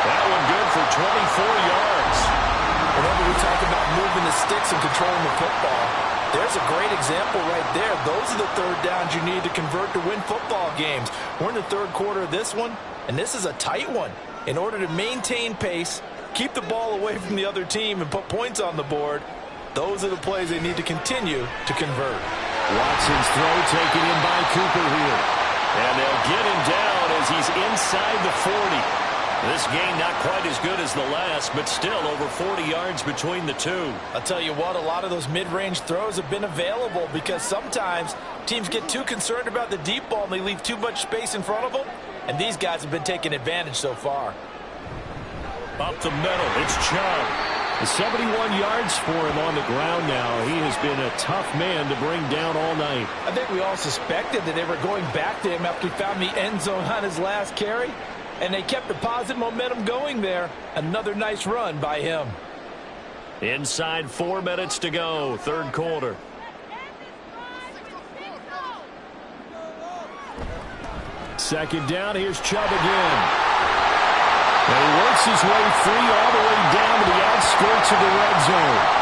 That one good for 24 yards. Whenever we talk about moving the sticks and controlling the football, there's a great example right there. Those are the 3rd downs you need to convert to win football games. We're in the 3rd quarter of this one, and this is a tight one. In order to maintain pace, keep the ball away from the other team, and put points on the board, those are the plays they need to continue to convert. Watson's throw taken in by Cooper here. And they'll get him down as he's inside the 40. This game not quite as good as the last, but still over 40 yards between the two. I'll tell you what, a lot of those mid-range throws have been available because sometimes teams get too concerned about the deep ball and they leave too much space in front of them, and these guys have been taking advantage so far. Up the middle, it's Chubb. 71 yards for him on the ground now. He has been a tough man to bring down all night. I think we all suspected that they were going back to him after he found the end zone on his last carry. And they kept the positive momentum going there. Another nice run by him. Inside 4 minutes to go, 3rd quarter. Second down, here's Chubb again. And he works his way free all the way down to the outskirts of the red zone.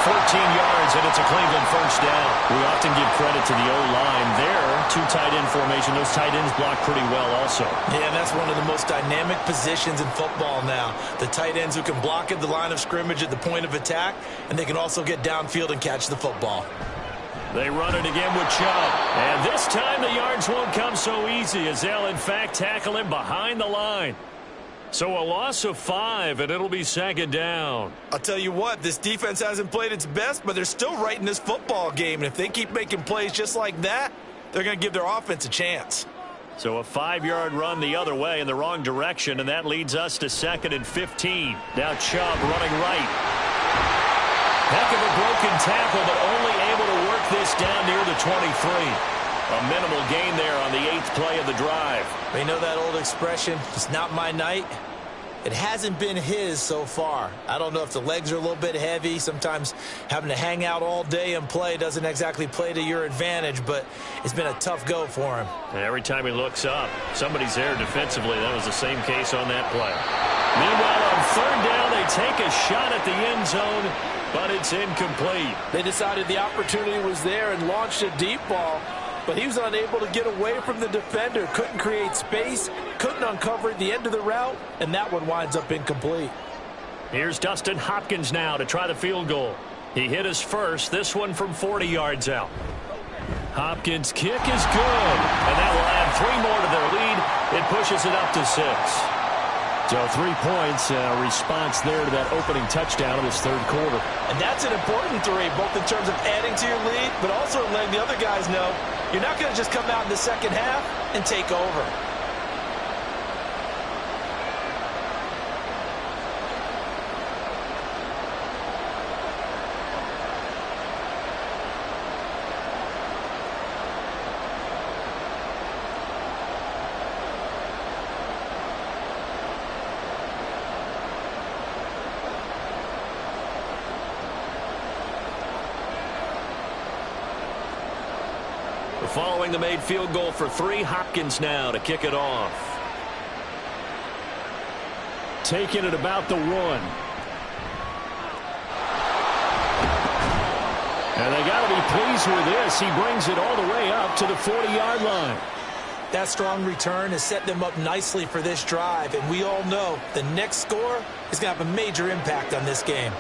14 yards, and it's a Cleveland 1st down. We often give credit to the O-line there. 2 tight end formation. Those tight ends block pretty well also. Yeah, and that's one of the most dynamic positions in football now. The tight ends who can block at the line of scrimmage at the point of attack, and they can also get downfield and catch the football. They run it again with Chubb. And this time the yards won't come so easy as they'll, in fact, tackle him behind the line. So a loss of 5, and it'll be 2nd down. I'll tell you what, this defense hasn't played its best, but they're still right in this football game. And if they keep making plays just like that, they're going to give their offense a chance. So a 5-yard run the other way in the wrong direction, and that leads us to 2nd and 15. Now Chubb running right. Heck of a broken tackle, but only able to work this down near the 23. A minimal gain there on the 8th play of the drive. You know that old expression, it's not my night? It hasn't been his so far. I don't know if the legs are a little bit heavy. Sometimes having to hang out all day and play doesn't exactly play to your advantage, but it's been a tough go for him. And every time he looks up, somebody's there defensively. That was the same case on that play. Meanwhile, on 3rd down, they take a shot at the end zone, but it's incomplete. They decided the opportunity was there and launched a deep ball, but he was unable to get away from the defender. Couldn't create space, couldn't uncover the end of the route, and that one winds up incomplete. Here's Dustin Hopkins now to try the field goal. He hit his first, this one from 40 yards out. Hopkins' kick is good, and that will add 3 more to their lead. It pushes it up to 6. So 3 points, response there to that opening touchdown of this 3rd quarter. And that's an important 3, both in terms of adding to your lead, but also letting the other guys know you're not going to just come out in the second half and take over. Following the made field goal for 3, Hopkins now to kick it off. Taking it about the 1. And they got to be pleased with this. He brings it all the way up to the 40-yard line. That strong return has set them up nicely for this drive, and we all know the next score is going to have a major impact on this game.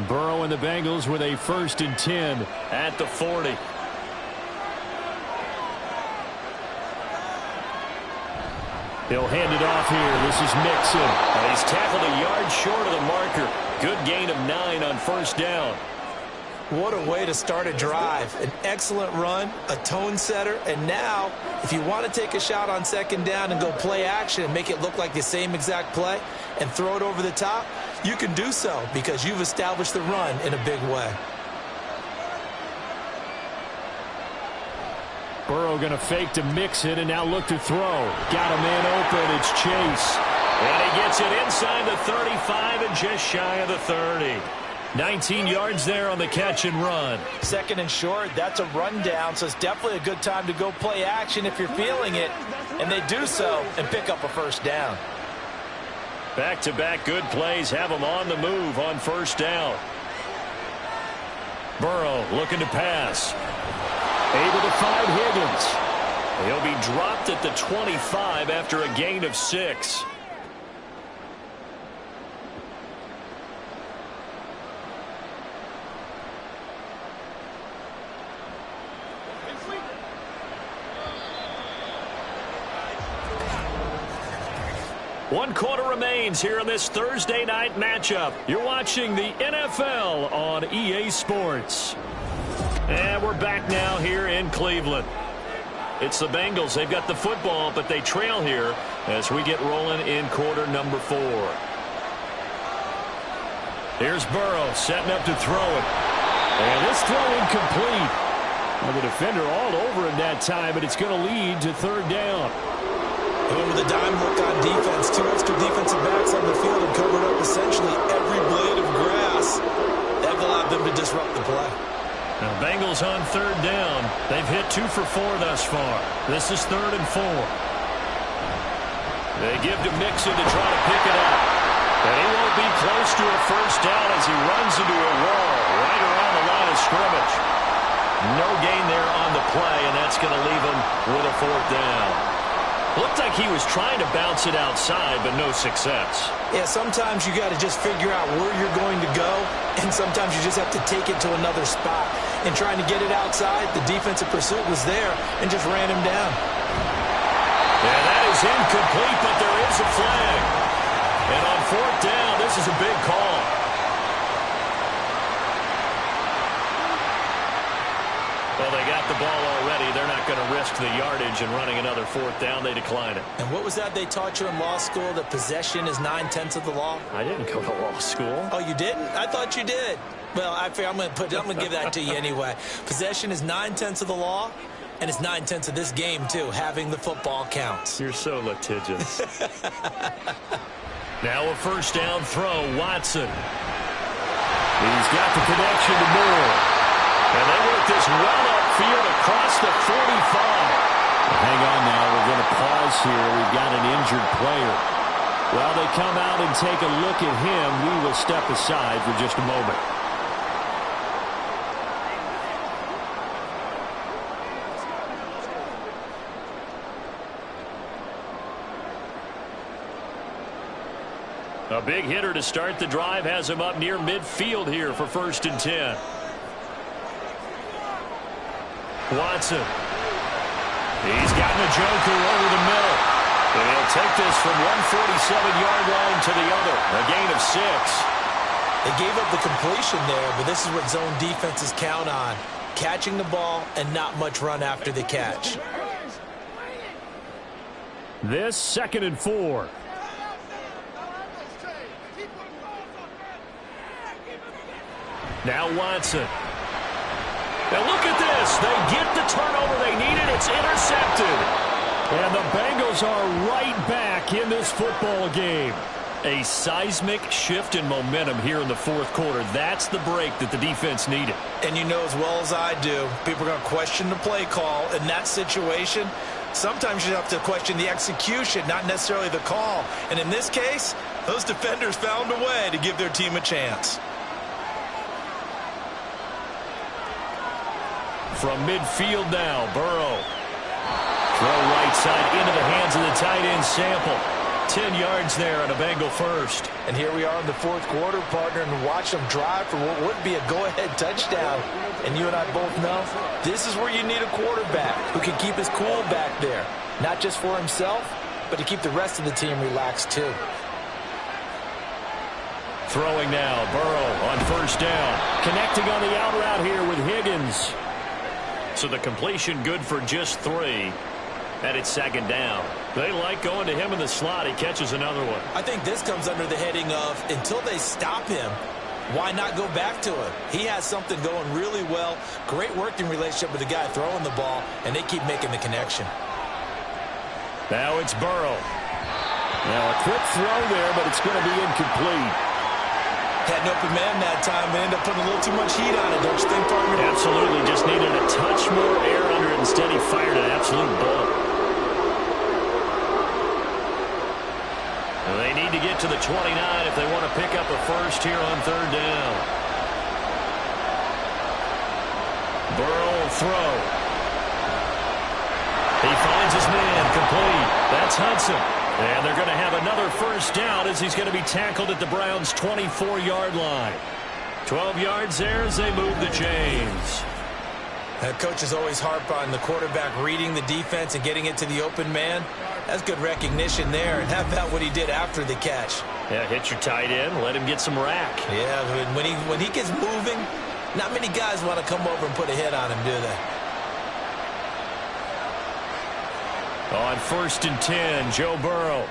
Burrow and the Bengals with a 1st and 10 at the 40. He'll hand it off here. This is Mixon. And he's tackled a yard short of the marker. Good gain of 9 on 1st down. What a way to start a drive. An excellent run, a tone setter, and now if you want to take a shot on 2nd down and go play action and make it look like the same exact play and throw it over the top, you can do so because you've established the run in a big way. Burrow going to fake to Mixon and now look to throw. Got a man open. It's Chase. And he gets it inside the 35 and just shy of the 30. 19 yards there on the catch and run. 2nd and short, that's a rundown, so it's definitely a good time to go play action if you're feeling it. And they do so and pick up a 1st down. Back-to-back good plays have them on the move on 1st down. Burrow looking to pass. Able to find Higgins. He'll be dropped at the 25 after a gain of 6. One quarter remains here in this Thursday night matchup. You're watching the NFL on EA Sports. And we're back now here in Cleveland. It's the Bengals. They've got the football, but they trail here as we get rolling in quarter number 4. Here's Burrow setting up to throw it. And this throw incomplete. Well, the defender all over him that time, but it's going to lead to 3rd down. Going with a dime look on defense. 2 extra defensive backs on the field and covered up essentially every blade of grass. That allowed them to disrupt the play. Now, Bengals on 3rd down. They've hit 2 for 4 thus far. This is 3rd and 4. They give to Mixon to try to pick it up. And he won't be close to a 1st down as he runs into a wall right around the line of scrimmage. No gain there on the play, and that's going to leave him with a 4th down. Looked like he was trying to bounce it outside, but no success. Yeah, sometimes you got to just figure out where you're going to go, and sometimes you just have to take it to another spot. And trying to get it outside, the defensive pursuit was there and just ran him down. And that is incomplete, but there is a flag. And on 4th down, this is a big call. Well, they got the ball already. They're not going to risk the yardage and running another fourth down. They decline it. And what was that they taught you in law school, that possession is 9/10 of the law? I didn't go to law school. Oh, you didn't? I thought you did. Well, I'm going to give that to you anyway. Possession is 9/10 of the law, and it's 9/10 of this game, too. Having the football counts. You're so litigious. Now a first down throw, Watson. He's got the connection to Moore. And they work this well upfield across the 45. Hang on now. We're going to pause here. We've got an injured player. While they come out and take a look at him, we will step aside for just a moment. A big hitter to start the drive has him up near midfield here for 1st and 10. Watson. He's got Njoku over the middle. And he'll take this from 147-yard line to the other. A gain of 6. They gave up the completion there, but this is what zone defenses count on. Catching the ball and not much run after the catch. This 2nd and 4. Now Watson. Now look at this. They get the turnover they needed. It's intercepted. And the Bengals are right back in this football game. A seismic shift in momentum here in the 4th quarter. That's the break that the defense needed. And you know as well as I do, people are going to question the play call in that situation. Sometimes you have to question the execution, not necessarily the call. And in this case, those defenders found a way to give their team a chance. From midfield now, Burrow. Throw right side into the hands of the tight end Sample. 10 yards there on a Bengal first. And here we are in the 4th quarter, partner, and watch them drive for what would be a go-ahead touchdown. And you and I both know this is where you need a quarterback who can keep his cool back there. Not just for himself, but to keep the rest of the team relaxed too. Throwing now, Burrow on 1st down. Connecting on the out route here with Higgins. So the completion good for just 3. And it's 2nd down. They like going to him in the slot. He catches another one. I think this comes under the heading of until they stop him, why not go back to him? He has something going really well. Great working relationship with the guy throwing the ball, and they keep making the connection. Now it's Burrow. Now a quick throw there, but it's going to be incomplete. Had an open man that time, but ended up putting a little too much heat on it, don't you think, partner? Absolutely. Just needed a touch more air under it. Instead, he fired an absolute bullet. They need to get to the 29 if they want to pick up a first here on 3rd down. Burrow will throw. He finds his man complete. That's Hudson. And they're going to have another first down as he's going to be tackled at the Browns' 24-yard line. 12 yards there as they move the chains. Coaches always harp on the quarterback reading the defense and getting it to the open man. That's good recognition there. And how about what he did after the catch? Yeah, hit your tight end, let him get some rack. Yeah, when he gets moving, not many guys want to come over and put a hit on him, do they? On 1st and 10, Joe Burrow.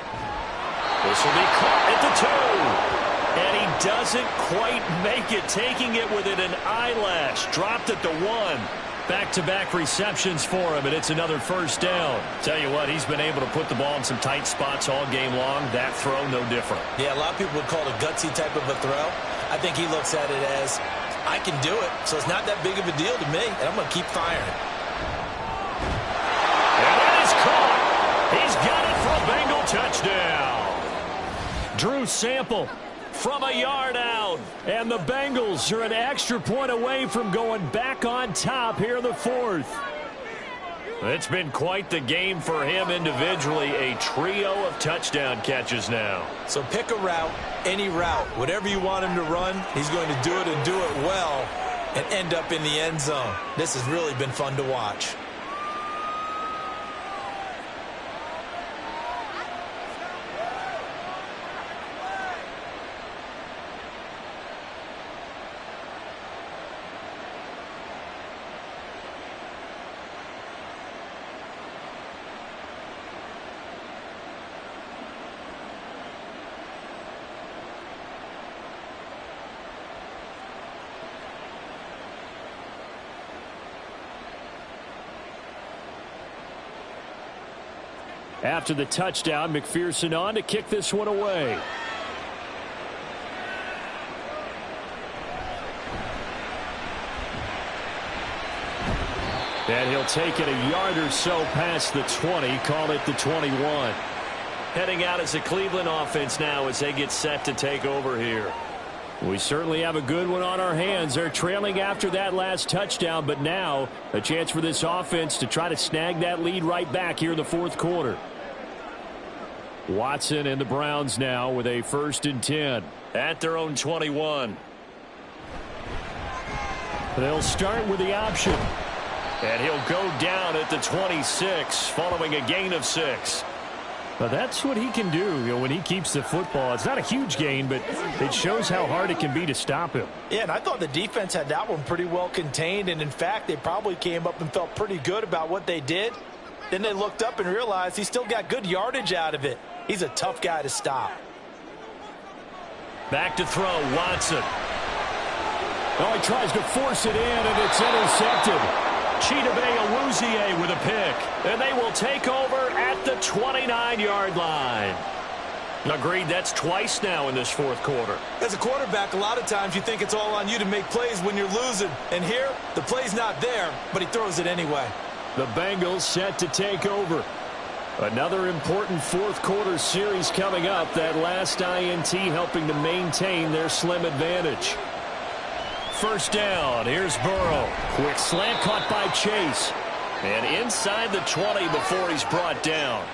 This will be caught at the 2. And he doesn't quite make it, taking it within an eyelash. Dropped at the 1. Back-to-back receptions for him, and it's another first down. Tell you what, he's been able to put the ball in some tight spots all game long. That throw, no different. Yeah, a lot of people would call it a gutsy type of a throw. I think he looks at it as, I can do it, so it's not that big of a deal to me, and I'm going to keep firing. And that is caught. He's got it for a Bengal touchdown. Drew Sample from a yard out. And the Bengals are an extra point away from going back on top here in the 4th. It's been quite the game for him individually. A trio of touchdown catches now. So pick a route, any route. Whatever you want him to run, he's going to do it and do it well and end up in the end zone. This has really been fun to watch. After the touchdown, McPherson on to kick this one away. And he'll take it a yard or so past the 20, call it the 21. Heading out as a Cleveland offense now as they get set to take over here. We certainly have a good one on our hands. They're trailing after that last touchdown, but now a chance for this offense to try to snag that lead right back here in the fourth quarter. Watson and the Browns now with a 1st and 10. At their own 21. They'll start with the option. And he'll go down at the 26 following a gain of 6. But that's what he can do, when he keeps the football. It's not a huge gain, but it shows how hard it can be to stop him. Yeah, and I thought the defense had that one pretty well contained. And, in fact, they probably came up and felt pretty good about what they did. Then they looked up and realized he still got good yardage out of it. He's a tough guy to stop. Back to throw, Watson. Oh, he tries to force it in, and it's intercepted. Chidobe Awuzie with a pick. And they will take over at the 29-yard line. Agreed, that's twice now in this fourth quarter. As a quarterback, a lot of times you think it's all on you to make plays when you're losing. And here, the play's not there, but he throws it anyway. The Bengals set to take over. Another important fourth quarter series coming up. That last INT helping to maintain their slim advantage. First down, here's Burrow. Quick slant caught by Chase. And inside the 20 before he's brought down.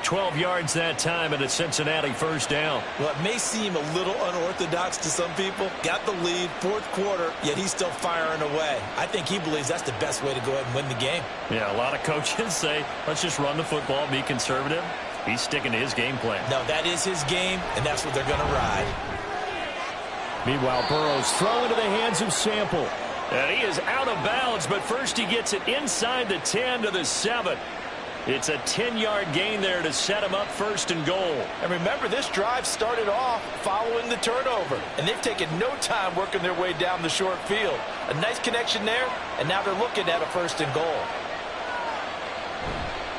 12 yards that time and a Cincinnati first down. Well, it may seem a little unorthodox to some people. Got the lead, fourth quarter, yet he's still firing away. I think he believes that's the best way to go ahead and win the game. Yeah, a lot of coaches say, let's just run the football, be conservative. He's sticking to his game plan. No, that is his game, and that's what they're going to ride. Meanwhile, Burrow's throw into the hands of Sample. And he is out of bounds, but first he gets it inside the 10 to the 7. It's a 10-yard gain there to set him up first and goal. And remember, this drive started off following the turnover. And they've taken no time working their way down the short field. A nice connection there, and now they're looking at a first and goal.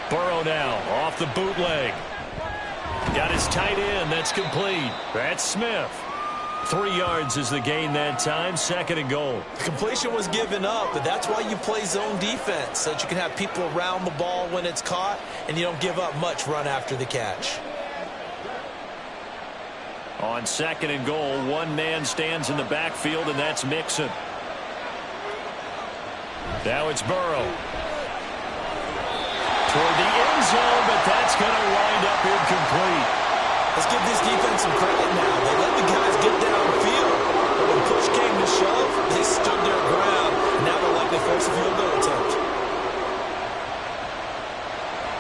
Burrow now off the bootleg. Got his tight end. That's complete. That's Smith. 3 yards is the gain that time. 2nd and goal. The completion was given up, but that's why you play zone defense, so that you can have people around the ball when it's caught, and you don't give up much run after the catch. On 2nd and goal, one man stands in the backfield, and that's Mixon. Now it's Burrow. Toward the end zone, but that's going to wind up incomplete. Let's give this defense some credit now. They let the guys get downfield. But when push came to shove, they stood their ground. Now they're likely to force a field goal attempt.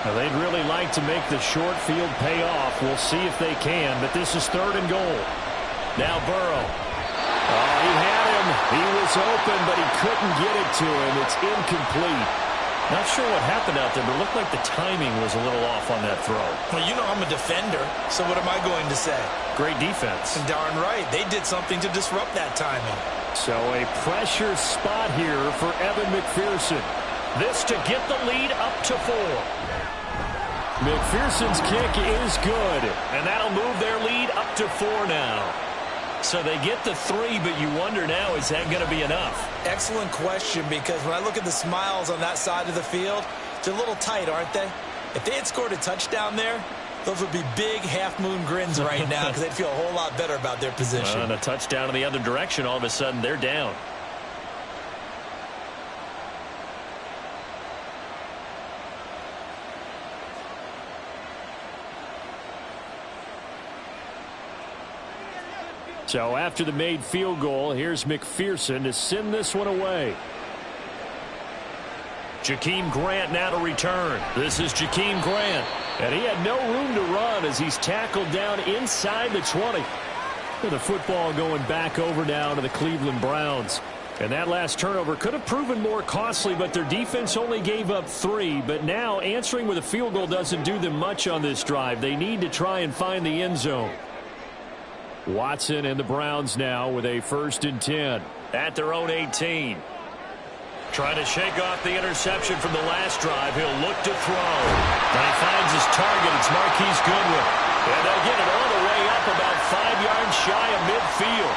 Now they'd really like to make the short field pay off. We'll see if they can, but this is 3rd and goal. Now Burrow. Oh, he had him. He was open, but he couldn't get it to him. It's incomplete. Not sure what happened out there, but it looked like the timing was a little off on that throw. Well, you know I'm a defender, so what am I going to say? Great defense. And darn right. They did something to disrupt that timing. So a pressure spot here for Evan McPherson. This to get the lead up to 4. McPherson's kick is good. And that'll move their lead up to 4 now. So they get the 3, but you wonder now, is that going to be enough? Excellent question, because when I look at the smiles on that side of the field, they're a little tight, aren't they? If they had scored a touchdown there, those would be big half-moon grins right now because they'd feel a whole lot better about their position. And a touchdown in the other direction, all of a sudden they're down. So after the made field goal, here's McPherson to send this one away. Jakeem Grant now to return. This is Jakeem Grant. And he had no room to run as he's tackled down inside the 20. And the football going back over now to the Cleveland Browns. And that last turnover could have proven more costly, but their defense only gave up 3. But now answering with a field goal doesn't do them much on this drive. They need to try and find the end zone. Watson and the Browns now with a 1st and 10. At their own 18. Trying to shake off the interception from the last drive. He'll look to throw. And he finds his target. It's Marquise Goodwin. And they'll get it all the way up about 5 yards shy of midfield.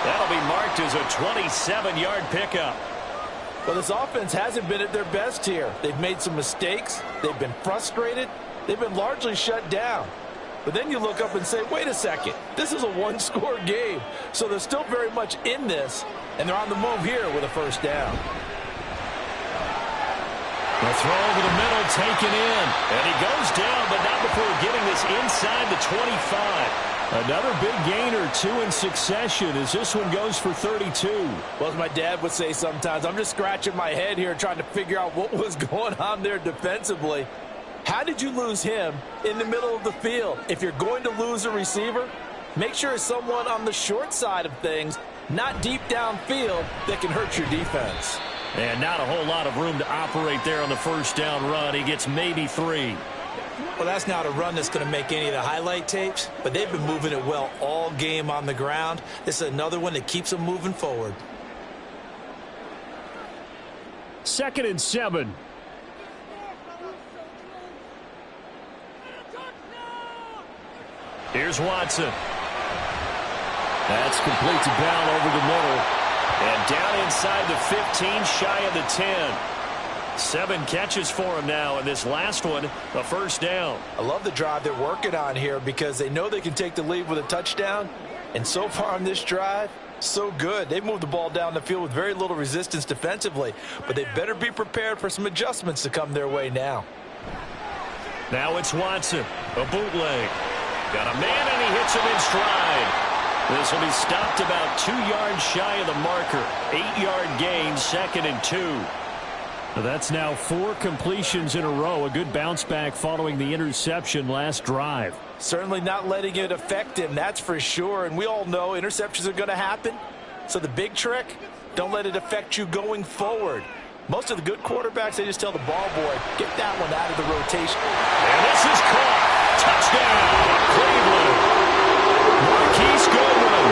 That'll be marked as a 27-yard pickup. Well, this offense hasn't been at their best here. They've made some mistakes. They've been frustrated. They've been largely shut down. But then you look up and say, wait a second, this is a one-score game. So they're still very much in this, and they're on the move here with a first down. The throw over the middle taken in. And he goes down, but not before getting this inside the 25. Another big gain or two in succession as this one goes for 32. Well, as my dad would say sometimes, I'm just scratching my head here trying to figure out what was going on there defensively. How did you lose him in the middle of the field? If you're going to lose a receiver, make sure it's someone on the short side of things, not deep downfield, that can hurt your defense. And not a whole lot of room to operate there on the first down run. He gets maybe 3. Well, that's not a run that's going to make any of the highlight tapes, but they've been moving it well all game on the ground. This is another one that keeps them moving forward. 2nd and 7. Here's Watson. That's complete to Bell over the middle. And down inside the 15, shy of the 10. 7 catches for him now, and this last one, a first down. I love the drive they're working on here because they know they can take the lead with a touchdown. And so far on this drive, so good. They moved the ball down the field with very little resistance defensively, but they better be prepared for some adjustments to come their way now. Now it's Watson, a bootleg. Got a man, and he hits him in stride. This will be stopped about 2 yards shy of the marker. 8-yard gain, 2nd and 2. That's now 4 completions in a row. A good bounce back following the interception last drive. Certainly not letting it affect him, that's for sure. And we all know interceptions are going to happen. So the big trick, don't let it affect you going forward. Most of the good quarterbacks, they just tell the ball boy, get that one out of the rotation. And this is caught. Touchdown, Cleveland. Marquise Goodwin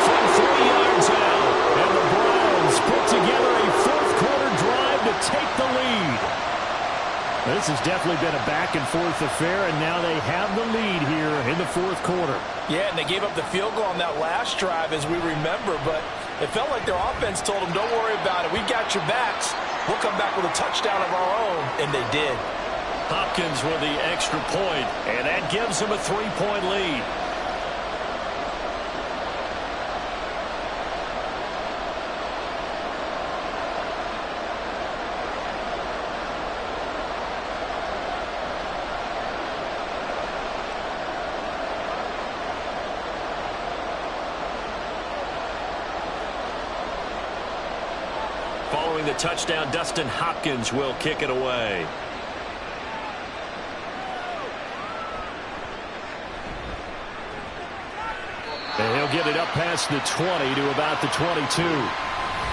from 3 yards out. And the Browns put together a fourth-quarter drive to take the lead. This has definitely been a back-and-forth affair, and now they have the lead here in the fourth quarter. Yeah, and they gave up the field goal on that last drive, as we remember, but it felt like their offense told them, don't worry about it. We got your backs. We'll come back with a touchdown of our own, and they did. Hopkins with the extra point, and that gives them a 3-point lead. Following the touchdown, Dustin Hopkins will kick it away. And he'll get it up past the 20 to about the 22.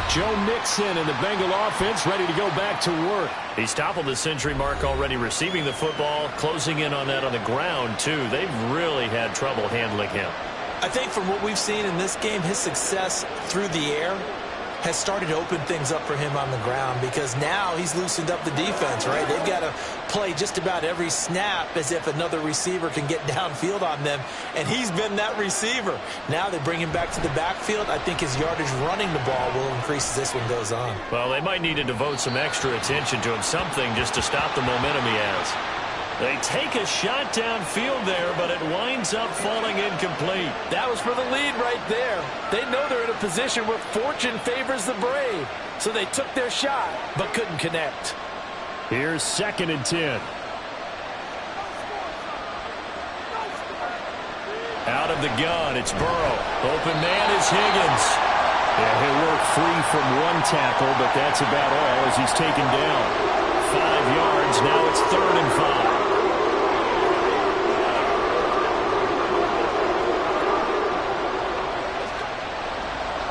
Joe Mixon and the Bengal offense ready to go back to work. He's toppled the century mark already receiving the football, closing in on that on the ground, too. They've really had trouble handling him. I think from what we've seen in this game, his success through the air has started to open things up for him on the ground because now he's loosened up the defense, right? They've got to play just about every snap as if another receiver can get downfield on them, and he's been that receiver. Now they bring him back to the backfield. I think his yardage running the ball will increase as this one goes on. Well, they might need to devote some extra attention to him, something just to stop the momentum he has. They take a shot downfield there, but it winds up falling incomplete. That was for the lead right there. They know they're in a position where fortune favors the brave. So they took their shot, but couldn't connect. Here's 2nd and 10. Out of the gun, it's Burrow. Open man is Higgins. Yeah, he'll work free from one tackle, but that's about all as he's taken down. 5 yards, now it's 3rd and 5.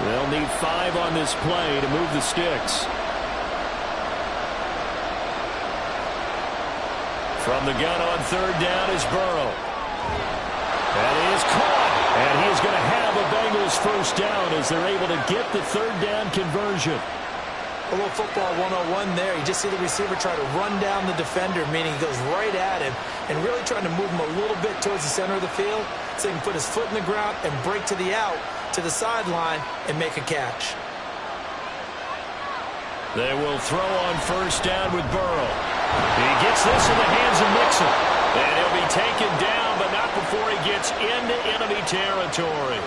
They'll need 5 on this play to move the sticks. From the gun on 3rd down is Burrow. That is caught. And he is going to have a Bengals first down as they're able to get the 3rd down conversion. A little football 101 there. You just see the receiver try to run down the defender, meaning he goes right at him and really trying to move him a little bit towards the center of the field so he can put his foot in the ground and break to the out, to the sideline, and make a catch. They will throw on first down with Burrow. He gets this in the hands of Mixon. And he'll be taken down, but not before he gets into enemy territory.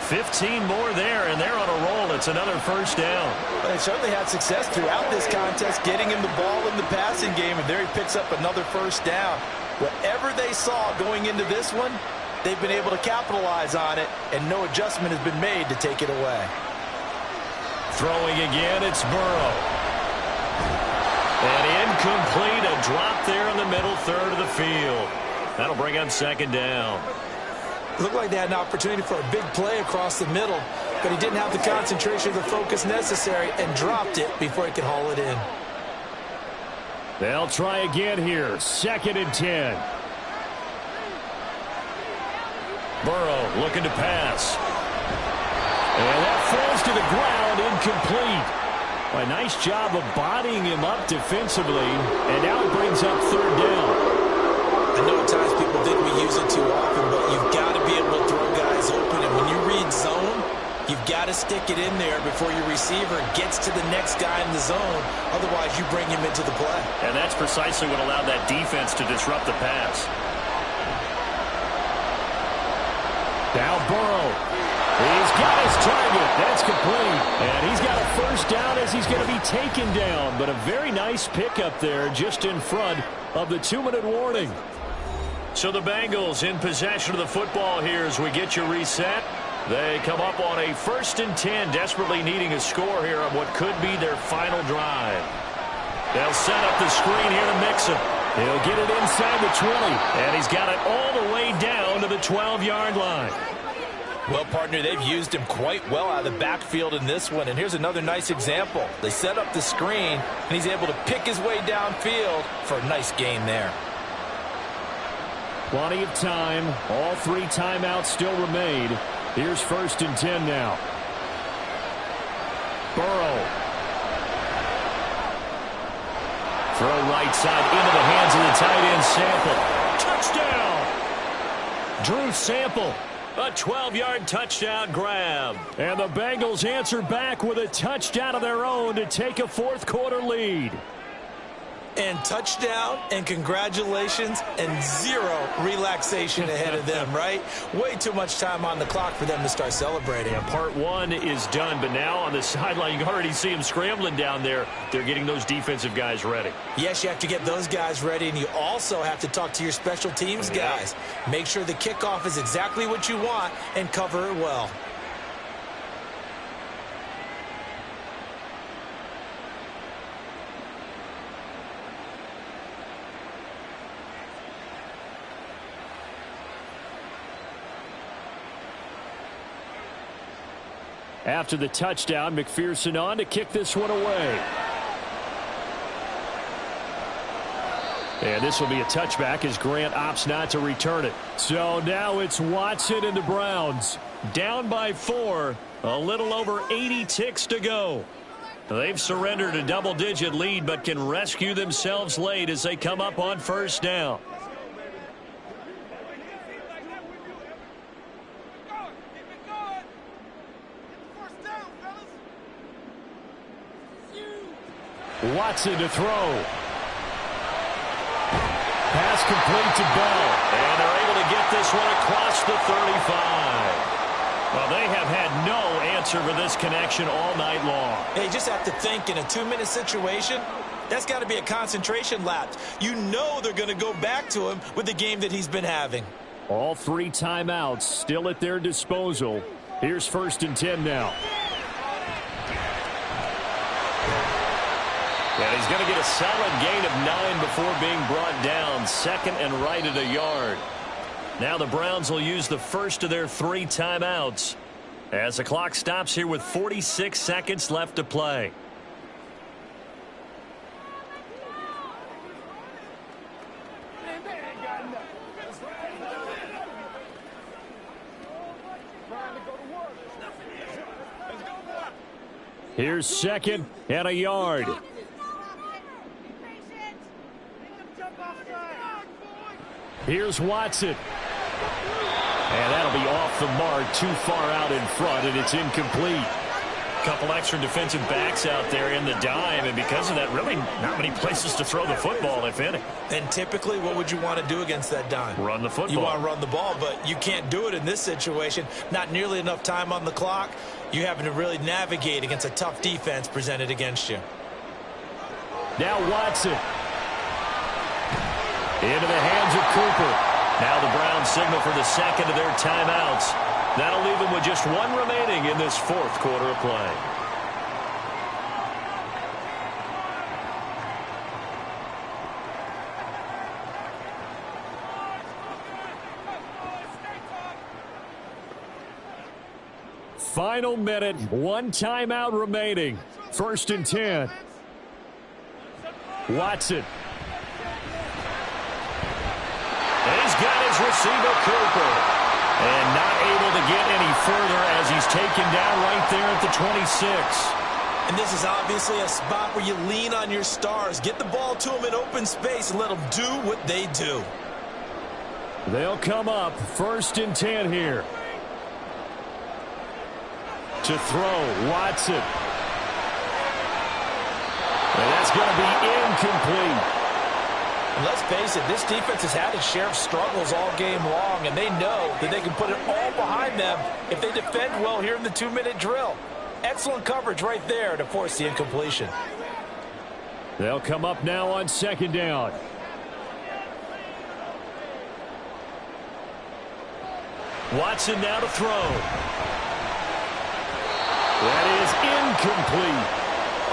15 more there, and they're on a roll. It's another first down. They certainly had success throughout this contest, getting him the ball in the passing game, and there he picks up another first down. Whatever they saw going into this one, they've been able to capitalize on it, and no adjustment has been made to take it away. Throwing again, it's Burrow. And incomplete, a drop there in the middle third of the field. That'll bring up second down. It looked like they had an opportunity for a big play across the middle, but he didn't have the concentration or the focus necessary and dropped it before he could haul it in. They'll try again here. 2nd and 10. Burrow looking to pass. And that falls to the ground, incomplete. A nice job of bodying him up defensively, and now it brings up third down. I know at times people think we use it too often, but you've got to be able to throw guys open, and when you read zone, you've got to stick it in there before your receiver gets to the next guy in the zone. Otherwise, you bring him into the play. And that's precisely what allowed that defense to disrupt the pass. Now Burrow. He's got his target. That's complete. And he's got a first down as he's going to be taken down. But a very nice pickup there just in front of the 2-minute warning. So the Bengals in possession of the football here as we get you reset. They come up on a 1st and 10, desperately needing a score here on what could be their final drive. They'll set up the screen here to Mixon. He'll get it inside the 20. And he's got it all the way down to the 12-yard line. Well, partner, they've used him quite well out of the backfield in this one. And here's another nice example. They set up the screen, and he's able to pick his way downfield for a nice gain there. Plenty of time. All 3 timeouts still remain. Here's 1st and 10 now. Burrow. Throw right side into the hands of the tight end, Sample. Touchdown! Drew Sample. A 12-yard touchdown grab. And the Bengals answer back with a touchdown of their own to take a 4th-quarter lead. And touchdown, and congratulations, and 0 relaxation ahead of them, right? Way too much time on the clock for them to start celebrating. Yeah, part 1 is done, but now on the sideline, you can already see them scrambling down there. They're getting those defensive guys ready. Yes, you have to get those guys ready, and you also have to talk to your special teams guys. Make sure the kickoff is exactly what you want and cover it well. After the touchdown, McPherson on to kick this one away. And this will be a touchback as Grant opts not to return it. So now it's Watson and the Browns. Down by 4. A little over 80 ticks to go. They've surrendered a double-digit lead but can rescue themselves late as they come up on first down. Watson to throw. Pass complete to Bell. And they're able to get this one across the 35. Well, they have had no answer for this connection all night long. Hey, you just have to think in a 2-minute situation, that's got to be a concentration lapse. You know they're going to go back to him with the game that he's been having. All 3 timeouts still at their disposal. Here's 1st and 10 now. And he's going to get a solid gain of 9 before being brought down. 2nd and right at a yard. Now the Browns will use the first of their 3 timeouts as the clock stops here with 46 seconds left to play. Here's 2nd and a yard. Here's Watson. And that'll be off the mark, too far out in front, and it's incomplete. Couple extra defensive backs out there in the dime, and because of that, really not many places to throw the football, if any. And typically, what would you want to do against that dime? Run the football. You want to run the ball, but you can't do it in this situation. Not nearly enough time on the clock. You're having to really navigate against a tough defense presented against you. Now Watson. Into the hands of Cooper. Now the Browns signal for the second of their timeouts. That'll leave them with just one remaining in this 4th quarter of play. Final minute, 1 timeout remaining. 1st and 10. Watson. And he's got his receiver, Cooper. And not able to get any further as he's taken down right there at the 26. And this is obviously a spot where you lean on your stars. Get the ball to them in open space and let them do what they do. They'll come up 1st and 10 here. To throw, Watson. And that's going to be incomplete. And let's face it, this defense has had its share of struggles all game long, and they know that they can put it all behind them if they defend well here in the 2-minute drill. Excellent coverage right there to force the incompletion. They'll come up now on 2nd down. Watson now to throw. That is incomplete.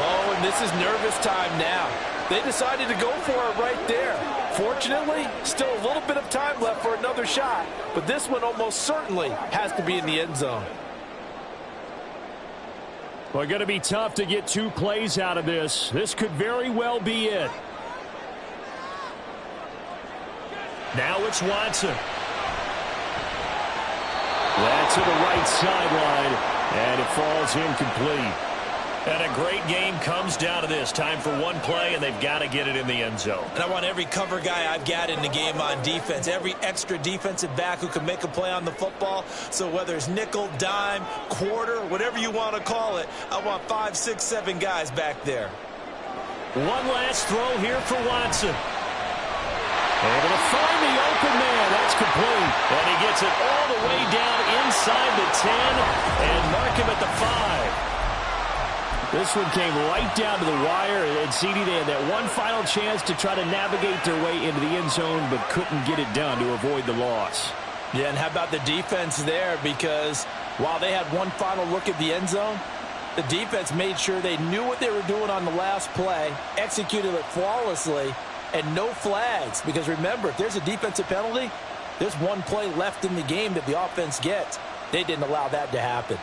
Oh, and this is nervous time now. They decided to go for it right there. Fortunately, still a little bit of time left for another shot, but this one almost certainly has to be in the end zone. Well, going to be tough to get 2 plays out of this. This could very well be it. Now it's Watson. That's to the right sideline, and it falls incomplete. And a great game comes down to this. Time for one play, and they've got to get it in the end zone. And I want every cover guy I've got in the game on defense, every extra defensive back who can make a play on the football. So whether it's nickel, dime, quarter, whatever you want to call it, I want 5, 6, 7 guys back there. One last throw here for Watson. Able to find the open man. That's complete. And he gets it all the way down inside the 10 and mark him at the 5. This one came right down to the wire, and CD, they had that one final chance to try to navigate their way into the end zone, but couldn't get it done to avoid the loss. Yeah, and how about the defense there? Because while they had one final look at the end zone, the defense made sure they knew what they were doing on the last play, executed it flawlessly, and no flags. Because remember, if there's a defensive penalty, there's one play left in the game that the offense gets. They didn't allow that to happen.